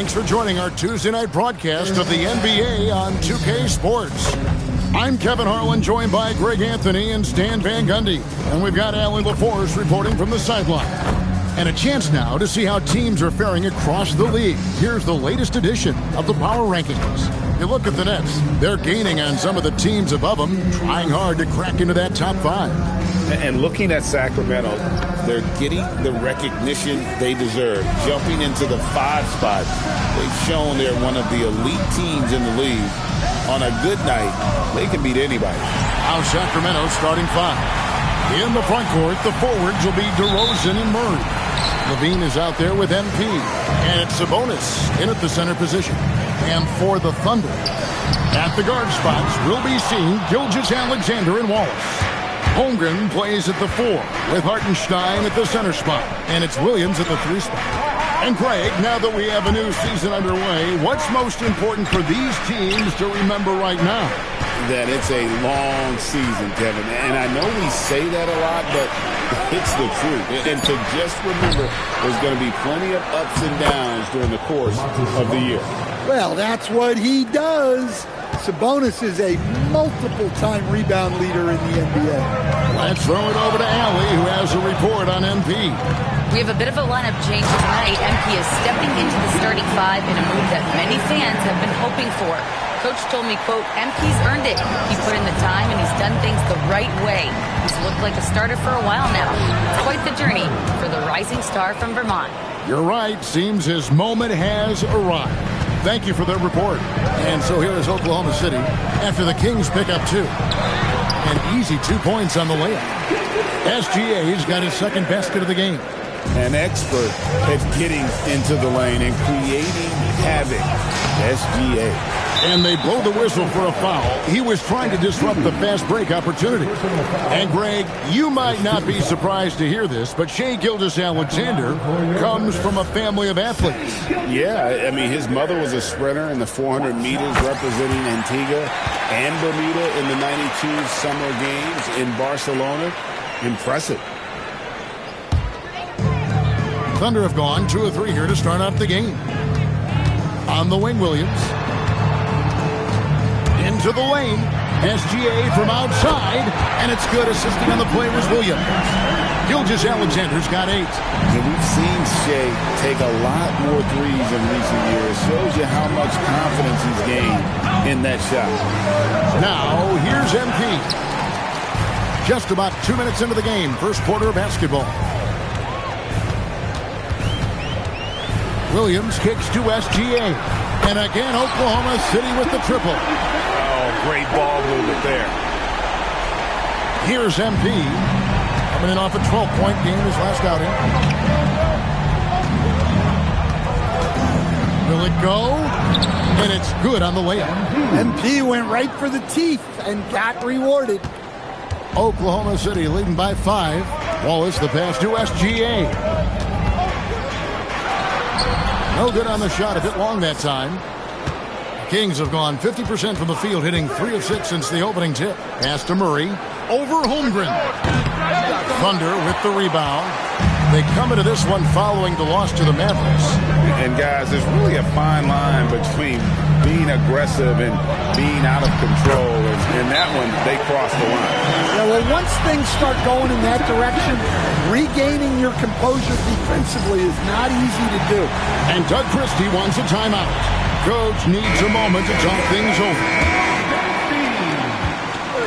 S2: Thanks for joining our Tuesday night broadcast of the NBA on 2K Sports. I'm Kevin Harlan, joined by Greg Anthony and Stan Van Gundy. And we've got Allie LaForce reporting from the sideline. And a chance now to see how teams are faring across the league. Here's the latest edition of the Power Rankings. You look at the Nets. They're gaining on some of the teams above them, trying hard to crack into that top 5.
S4: And looking at Sacramento, they're getting the recognition they deserve, jumping into the 5 spot. They've shown they're one of the elite teams in the league. On a good night, they can beat anybody.
S2: Now Sacramento starting 5. In the front court, the forwards will be DeRozan and Murray. Levine is out there with MP. And it's Sabonis in at the center position. And for the Thunder, at the guard spots, we'll be seeing Gilgeous-Alexander and Wallace. Holmgren plays at the 4 with Hartenstein at the center spot. And it's Williams at the 3 spot. And Greg, now that we have a new season underway, what's most important for these teams to remember right now?
S4: That it's a long season, Kevin. And I know we say that a lot, but it's the truth. And to just remember, there's going to be plenty of ups and downs during the course of the year.
S18: Well, that's what he does. Sabonis is a multiple-time rebound leader in the NBA.
S2: Let's throw it over to Allie, who has a report on MP.
S6: We have a bit of a lineup change tonight. MP is stepping into the starting 5 in a move that many fans have been hoping for. Coach told me, quote, MP's earned it. He put in the time and he's done things the right way. He's looked like a starter for a while now. It's quite the journey for the rising star from Vermont.
S2: You're right. Seems his moment has arrived. Thank you for the report. And so here is Oklahoma City after the Kings pick up 2. An easy 2 points on the layup. SGA's got his second basket of the game.
S4: An expert at getting into the lane and creating havoc. SGA.
S2: And they blow the whistle for a foul. He was trying to disrupt the fast break opportunity. And Greg, you might not be surprised to hear this, but Shai Gilgeous-Alexander comes from a family of athletes.
S4: Yeah, I mean, his mother was a sprinter in the 400 meters representing Antigua and Bermuda in the 92 Summer Games in Barcelona. Impressive.
S2: Thunder have gone 2 of 3 here to start off the game. On the wing, Williams. Into the lane. SGA from outside. And it's good. Assisting on the play was Williams. Gilgeous-Alexander's got 8.
S4: And we've seen Shai take a lot more threes in recent years. Shows you how much confidence he's gained in that shot.
S2: Now, here's MP. Just about 2 minutes into the game, first quarter of basketball. Williams kicks to SGA. And again, Oklahoma City with the triple.
S4: Oh, great ball movement there.
S2: Here's MP. Coming in off a 12-point game his last outing. Will it go? And it's good on the layup.
S18: MP went right for the teeth and got rewarded.
S2: Oklahoma City leading by 5. Wallace the pass to SGA. No good on the shot, a bit long that time. Kings have gone 50% from the field, hitting 3 of 6 since the opening tip. Pass to Murray. Over Holmgren. Thunder with the rebound. They come into this one following the loss to the Mavericks.
S4: And guys, there's really a fine line between being aggressive and being out of control. And that one, they crossed the line.
S18: Yeah, well, once things start going in that direction, regaining your composure defensively is not easy to do.
S2: And Doug Christie wants a timeout. Coach needs a moment to talk things over.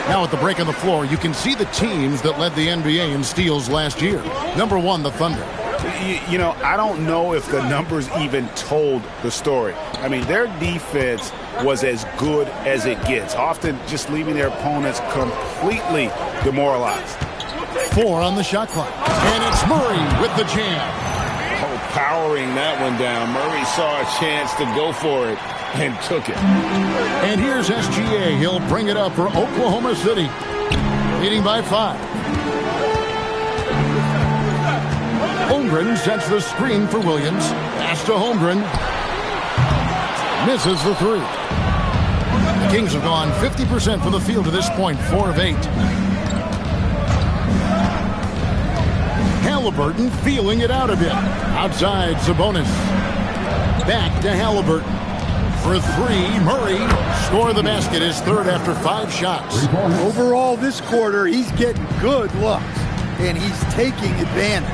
S2: Now at the break on the floor, you can see the teams that led the NBA in steals last year. Number 1, the Thunder.
S4: You know, I don't know if the numbers even told the story. I mean, their defense was as good as it gets, often just leaving their opponents completely demoralized.
S2: 4 on the shot clock. And it's Murray with the jam.
S4: Oh, powering that one down. Murray saw a chance to go for it and took it.
S2: And here's SGA. He'll bring it up for Oklahoma City, leading by 5. Holmgren sets the screen for Williams. Pass to Holmgren. Misses the 3. The Kings have gone 50% from the field to this point, 4 of 8. Halliburton feeling it out a bit. Outside, Sabonis. Back to Halliburton. For 3, Murray score the basket, his 3rd after 5 shots.
S18: Overall, this quarter, he's getting good looks, and he's taking advantage.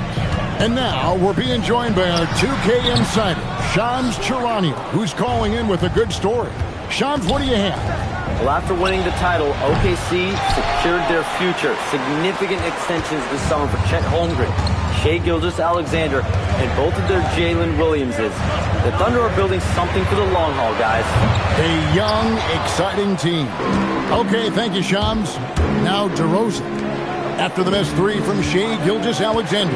S2: And now we're being joined by our 2K insider, Shams Charania, who's calling in with a good story. Shams, what do you have?
S5: Well, after winning the title, OKC secured their future. Significant extensions this summer for Chet Holmgren, Shai Gilgeous-Alexander, and both of their Jalen Williamses. The Thunder are building something for the long haul, guys.
S2: A young, exciting team. Okay, thank you, Shams. Now DeRozan. After the missed 3 from Shai Gilgeous-Alexander.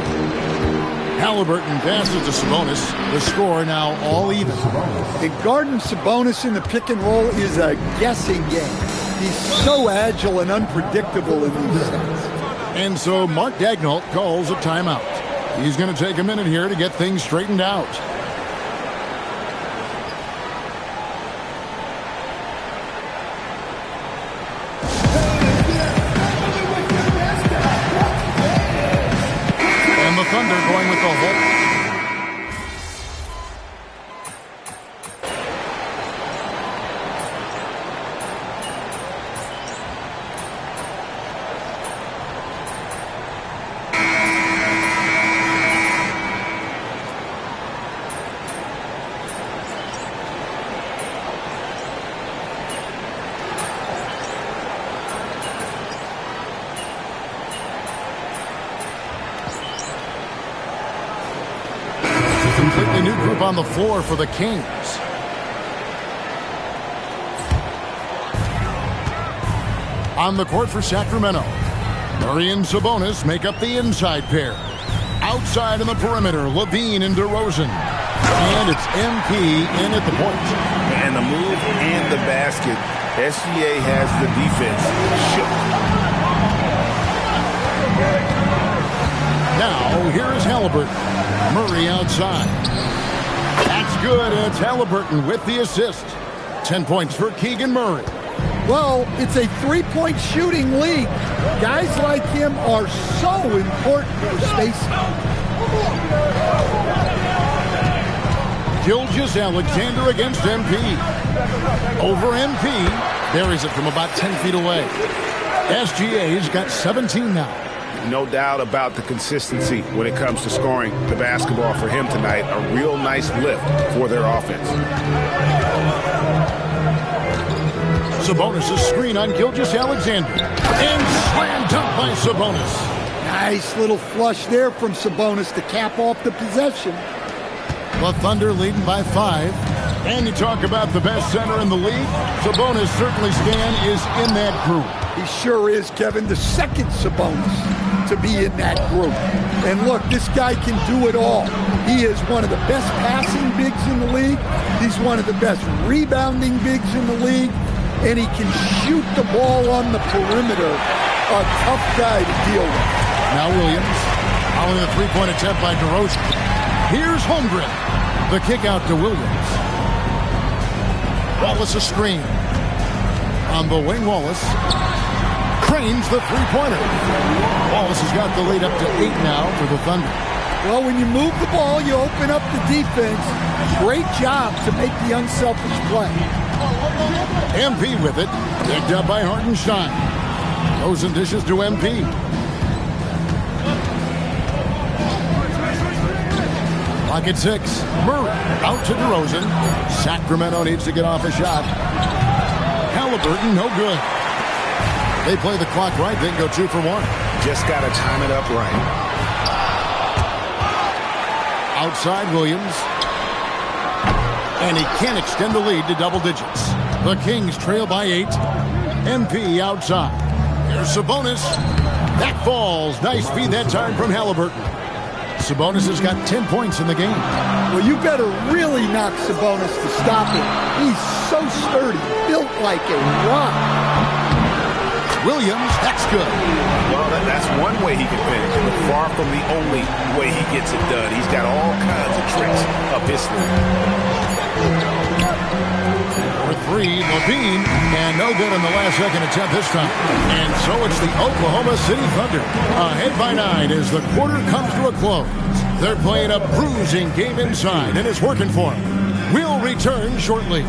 S2: Halliburton passes to Sabonis. The score now all even.
S18: And guarding Sabonis in the pick and roll is a guessing game. He's so agile and unpredictable in these sets.
S2: And so Mark Daigneault calls a timeout. He's going to take a minute here to get things straightened out. And the Thunder going with the whole. Completely new group on the floor for the Kings. On the court for Sacramento, Murray and Sabonis make up the inside pair. Outside in the perimeter, Levine and DeRozan. And it's MP in at the point.
S4: And the move and the basket. SGA has the defense shook.
S2: Now, here is Halliburton. Murray outside. That's good, and it's Halliburton with the assist. 10 points for Keegan Murray.
S18: Well, it's a three-point shooting league. Guys like him are so important for spacing.
S2: Gilgeous-Alexander against MP. Over MP. Buries it from about 10 feet away. SGA's got 17 now.
S4: No doubt about the consistency when it comes to scoring the basketball for him tonight. A real nice lift for their offense.
S2: Sabonis' screen on Gilgeous-Alexander. And slam dunk by by Sabonis.
S18: Nice little flush there from Sabonis to cap off the possession.
S2: The Thunder leading by 5. And you talk about the best center in the league, Sabonis certainly, Stan, is in that group.
S18: He sure is, Kevin, the second Sabonis to be in that group. And look, this guy can do it all. He is one of the best passing bigs in the league. He's one of the best rebounding bigs in the league. And he can shoot the ball on the perimeter. A tough guy to deal with.
S2: Now Williams, following the three-point attempt by DeRozan. Here's Holmgren. The kick out to Williams. Wallace a screen. On the wing, Wallace cranes the three-pointer. Wallace has got the lead up to 8 now for the Thunder.
S18: Well, when you move the ball, you open up the defense. Great job to make the unselfish play.
S2: MP with it. Picked up by Hartenstein. Goes and dishes to MP. Clock at 6. Murray out to DeRozan. Sacramento needs to get off a shot. Halliburton, no good. They play the clock right. They can go 2 for 1.
S4: Just got to time it up right.
S2: Outside Williams. And he can't extend the lead to double digits. The Kings trail by 8. MP outside. Here's Sabonis. That falls. Nice feed that time from Halliburton. Sabonis has got 10 points in the game.
S18: Well, you better really knock Sabonis to stop him. He's so sturdy, built like a rock.
S2: Williams, that's good.
S4: Well, that's one way he can finish, but far from the only way he gets it done. He's got all kinds of tricks up his sleeve.
S2: For 3, Levine, and no good on the last second attempt this time. And so it's the Oklahoma City Thunder ahead by 9 as the quarter comes to a close. They're playing a bruising game inside, and it's working for them. We'll return shortly.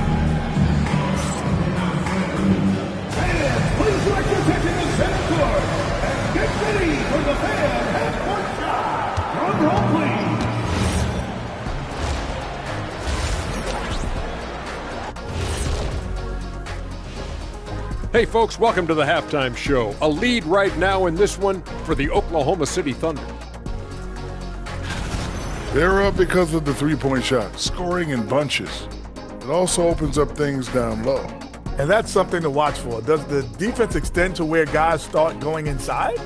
S1: Please direct your attention to center court and get ready for the fan half-court shot. Drum roll, please.
S8: Hey folks, welcome to the halftime show. A lead right now in this one for the Oklahoma City Thunder.
S9: They're up because of the three-point shot, scoring in bunches. It also opens up things down low.
S10: And that's something to watch for. Does the defense extend to where guys start going inside?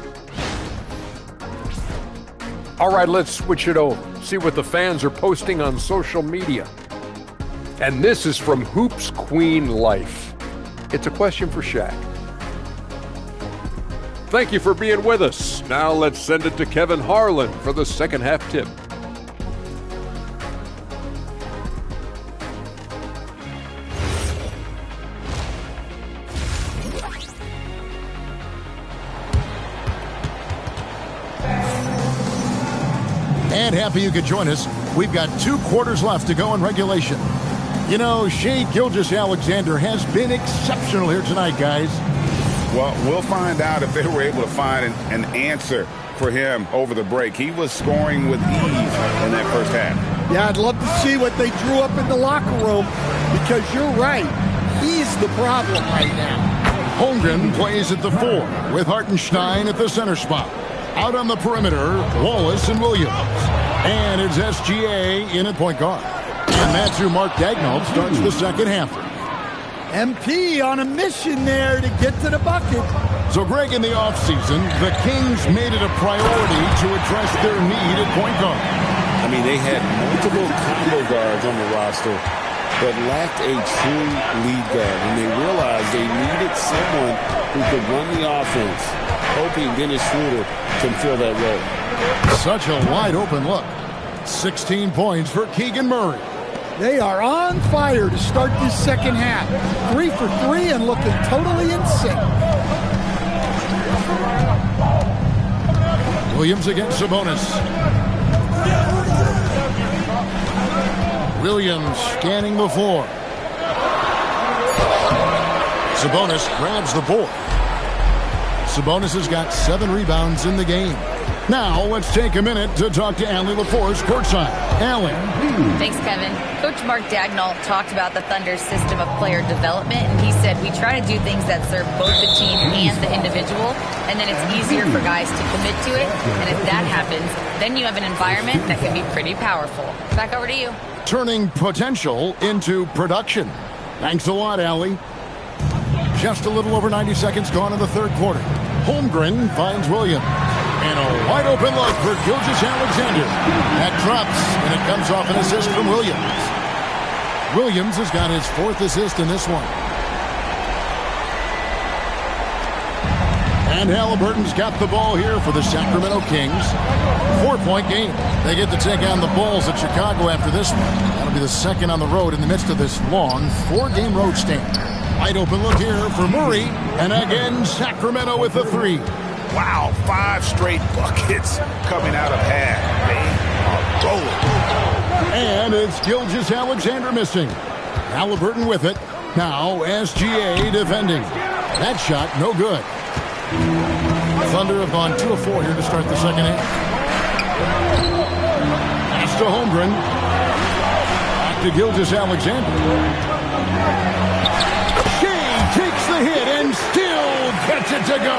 S8: All right, let's switch it over. See what the fans are posting on social media. And this is from Hoops Queen Life. It's a question for Shaq. Thank you for being with us. Now let's send it to Kevin Harlan for the second half tip.
S2: And happy you could join us. We've got 2 quarters left to go in regulation. You know, Shai Gilgeous-Alexander has been exceptional here tonight, guys.
S4: Well, we'll find out if they were able to find an answer for him over the break. He was scoring with ease in that first half.
S18: Yeah, I'd love to see what they drew up in the locker room because you're right. He's the problem right now.
S2: Holmgren plays at the 4 with Hartenstein at the center spot. Out on the perimeter, Wallace and Williams. And it's SGA in at point guard. And that's who Mark Daigneault starts the second half.
S18: MP on a mission there to get to the bucket.
S2: So, Greg, in the offseason, the Kings made it a priority to address their need at point guard.
S4: I mean, they had multiple combo guards on the roster, but lacked a true lead guard. And they realized they needed someone who could run the offense, hoping Dennis Schroeder can fill that role.
S2: Such a wide-open look. 16 points for Keegan Murray.
S18: They are on fire to start this second half. 3 for 3 and looking totally in sync.
S2: Williams against Sabonis. Williams scanning the floor. Sabonis grabs the board. Sabonis has got 7 rebounds in the game. Now, let's take a minute to talk to Allie LaForce courtside. Allie.
S6: Thanks, Kevin. Coach Mark Dagnall talked about the Thunder's system of player development, and he said, we try to do things that serve both the team and the individual, and then it's easier for guys to commit to it, and if that happens, then you have an environment that can be pretty powerful. Back over to you.
S2: Turning potential into production. Thanks a lot, Allie. Just a little over 90 seconds gone in the third quarter. Holmgren finds Williams. And a wide-open look for Gilgeous-Alexander. That drops, and it comes off an assist from Williams. Williams has got his 4th assist in this one. And Halliburton's got the ball here for the Sacramento Kings. 4-point game. They get to take on the Bulls at Chicago after this one. That'll be the second on the road in the midst of this long 4-game road stand. Wide-open look here for Murray. And again, Sacramento with the 3.
S19: Wow, 5 straight buckets coming out of half. They are rolling.
S2: And it's Gilgeous-Alexander missing. Halliburton with it. Now SGA defending. That shot, no good. Thunder have gone 2 of 4 here to start the second half. Pass to Holmgren. Back to Gilgeous-Alexander. Shea takes the hit and still gets it to go.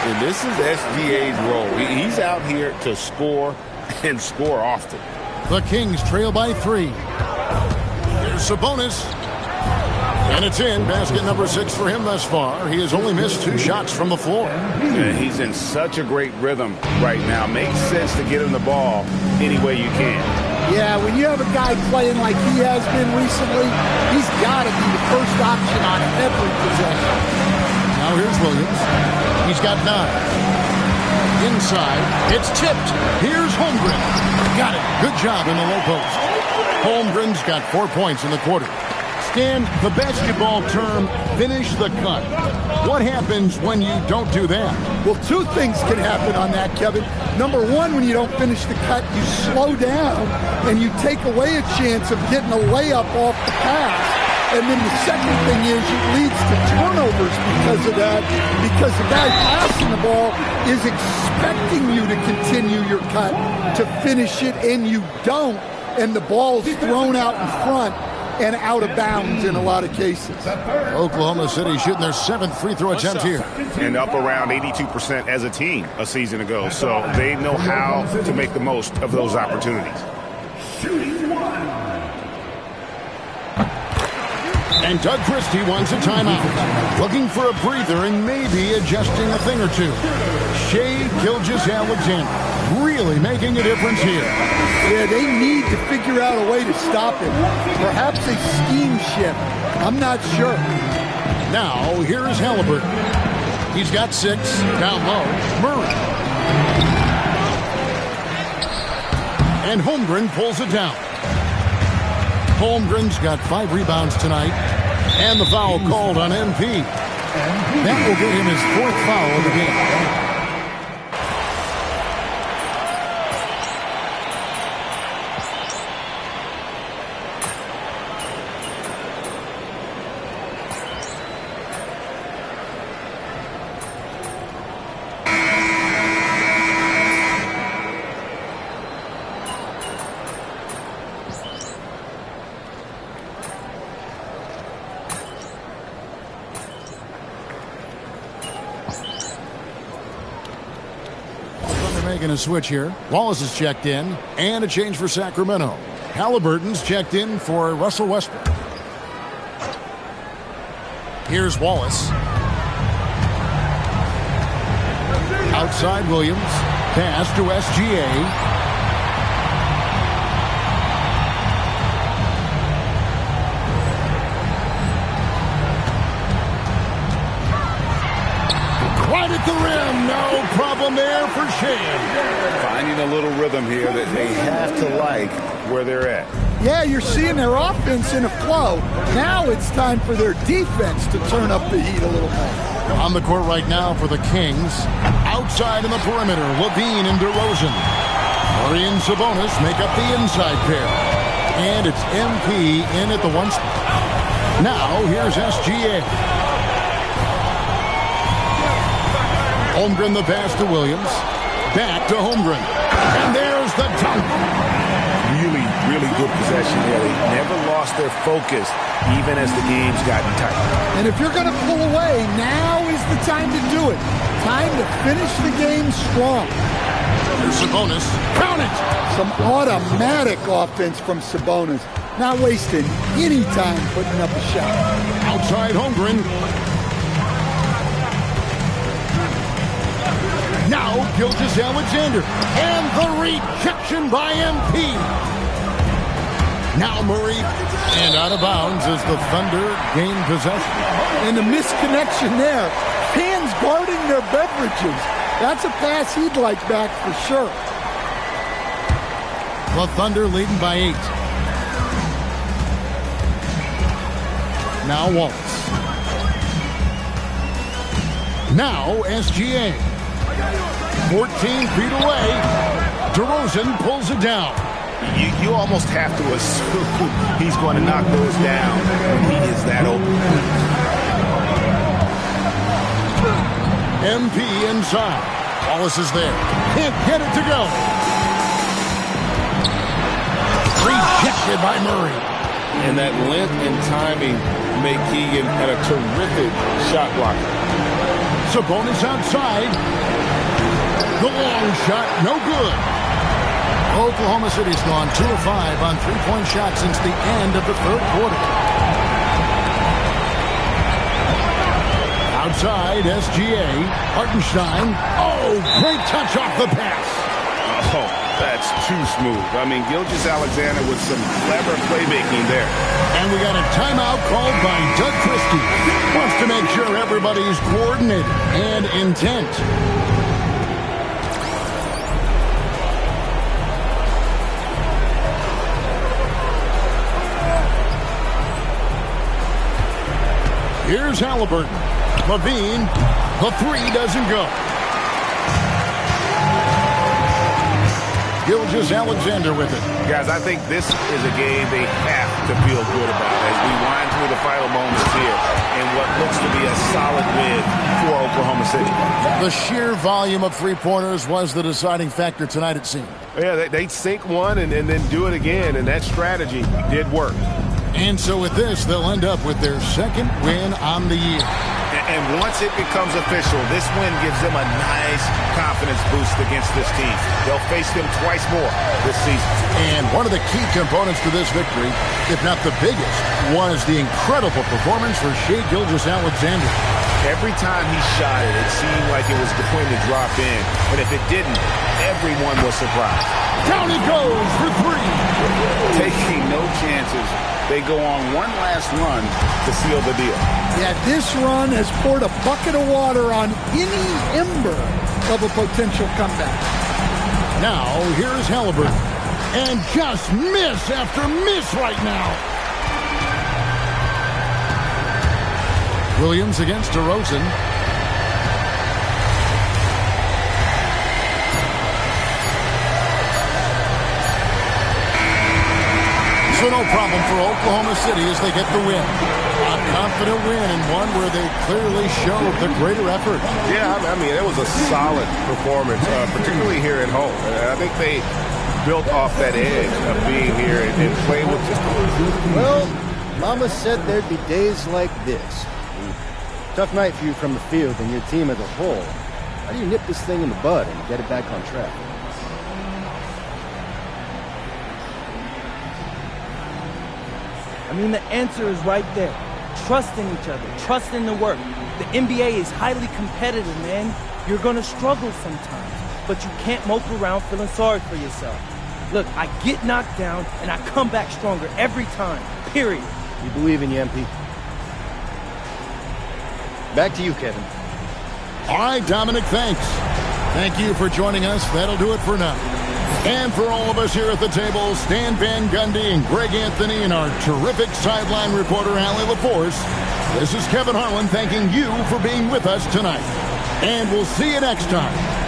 S4: And this is SGA's role. He's out here to score and score often.
S2: The Kings trail by 3. Here's Sabonis. And it's in. Basket number 6 for him thus far. He has only missed 2 shots from the floor.
S4: Yeah, he's in such a great rhythm right now. Makes sense to get him the ball any way you can.
S18: Yeah, when you have a guy playing like he has been recently, he's got to be the first option on every possession.
S2: Now here's Williams. He's got 9. Inside, it's tipped. Here's Holmgren. Got it. Good job in the low post. Holmgren's got 4 points in the quarter. Stan, the basketball term, finish the cut. What happens when you don't do that?
S18: Well, 2 things can happen on that, Kevin. Number 1, when you don't finish the cut, you slow down and you take away a chance of getting a layup off the pass. And then the second thing is it leads to turnovers because of that, because the guy passing the ball is expecting you to continue your cut, to finish it, and you don't, and the ball's thrown out in front and out of bounds in a lot of cases.
S2: Oklahoma City shooting their 7th free throw attempt here.
S19: And up around 82% as a team a season ago, so they know how to make the most of those opportunities.
S2: And Doug Christie wants a timeout. Looking for a breather and maybe adjusting a thing or 2. Shea Gilgeous-Alexander really making a difference here.
S18: Yeah, they need to figure out a way to stop him. Perhaps a scheme shift. I'm not sure.
S2: Now, here's Halliburton. He's got 6. Down low, Murray. And Holmgren pulls it down. Holmgren's got 5 rebounds tonight. And the foul called on MP. That will give him his 4th foul of the game. Making a switch here. Wallace is checked in, and a change for Sacramento. Halliburton's checked in for Russell Westbrook. Here's Wallace. Outside Williams. Pass to SGA. Right at the rim. No problem there for Shea.
S19: Finding a little rhythm here that they have to like where they're at.
S18: Yeah, you're seeing their offense in a flow. Now it's time for their defense to turn up the heat a little more.
S2: On the court right now for the Kings. Outside in the perimeter, Levine and DeRozan. Murray and Sabonis make up the inside pair. And it's MP in at the 1 spot. Now here's SGA. Holmgren the pass to Williams. Back to Holmgren. And there's the dunk.
S19: Really, really good possession there. They never lost their focus, even as the game's gotten tight.
S18: And if you're going to pull away, now is the time to do it. Time to finish the game strong.
S2: Here's Sabonis. Count it!
S18: Some automatic offense from Sabonis. Not wasting any time putting up a shot.
S2: Outside Holmgren. Now Gilgeous-Alexander. And the rejection by MP. Now Murray. And out of bounds as the Thunder gain possession.
S18: And the misconnection there. Fans guarding their beverages. That's a pass he'd like back for sure.
S2: The Thunder leading by 8. Now Wallace. Now SGA. 14 feet away. DeRozan pulls it down.
S19: You almost have to assume he's going to knock those down when he is that open.
S2: MP inside. Wallace is there. Can't get it to go. Rejected by Murray.
S4: And that length and timing make Keegan at a terrific shot blocker.
S2: Sabonis outside. The long shot, no good. Oklahoma City's gone 2 of 5 on three-point shots since the end of the third quarter. Outside, SGA. Hartenstein. Oh, great touch off the pass.
S19: Oh, that's too smooth. I mean, Gilgeous-Alexander with some clever playmaking there.
S2: And we got a timeout called by Doug Christie. Wants to make sure everybody's coordinated and intent. Here's Halliburton. Levine. The three doesn't go. Gilgeous-Alexander with it.
S19: Guys, I think this is a game they have to feel good about as we wind through the final moments here in what looks to be a solid win for Oklahoma City.
S2: The sheer volume of three-pointers was the deciding factor tonight, it seemed.
S7: Yeah, they sink one and then do it again, and that strategy did work.
S2: And so with this, they'll end up with their second win on the year.
S19: And once it becomes official, this win gives them a nice confidence boost against this team. They'll face them twice more this season.
S2: And one of the key components to this victory, if not the biggest, was the incredible performance for Shai Gilgeous-Alexander.
S19: Every time he shot it, it seemed like it was going to drop in. And if it didn't, everyone was surprised.
S2: Down he goes for three.
S19: Taking no chances. They go on one last run to seal the deal.
S18: Yeah, this run has poured a bucket of water on any ember of a potential comeback.
S2: Now, here's Halliburton. And just miss after miss right now. Williams against DeRozan. So no problem for Oklahoma City as they get the win. A confident win and one where they clearly showed the greater effort.
S7: Yeah, I mean, it was a solid performance, particularly here at home. And I think they built off that edge of being here and playing with just a little.
S12: Well, Mama said there'd be days like this. Tough night for you from the field and your team as a whole. How do you nip this thing in the bud and get it back on track?
S13: I mean, the answer is right there. Trust in each other. Trust in the work. The NBA is highly competitive, man. You're going to struggle sometimes, but you can't mope around feeling sorry for yourself. Look, I get knocked down, and I come back stronger every time, period.
S12: You believe in you, MP. Back to you, Kevin.
S2: All right, Dominic, thanks. Thank you for joining us. That'll do it for now. And for all of us here at the table, Stan Van Gundy and Greg Anthony and our terrific sideline reporter, Allie LaForce, this is Kevin Harlan thanking you for being with us tonight. And we'll see you next time.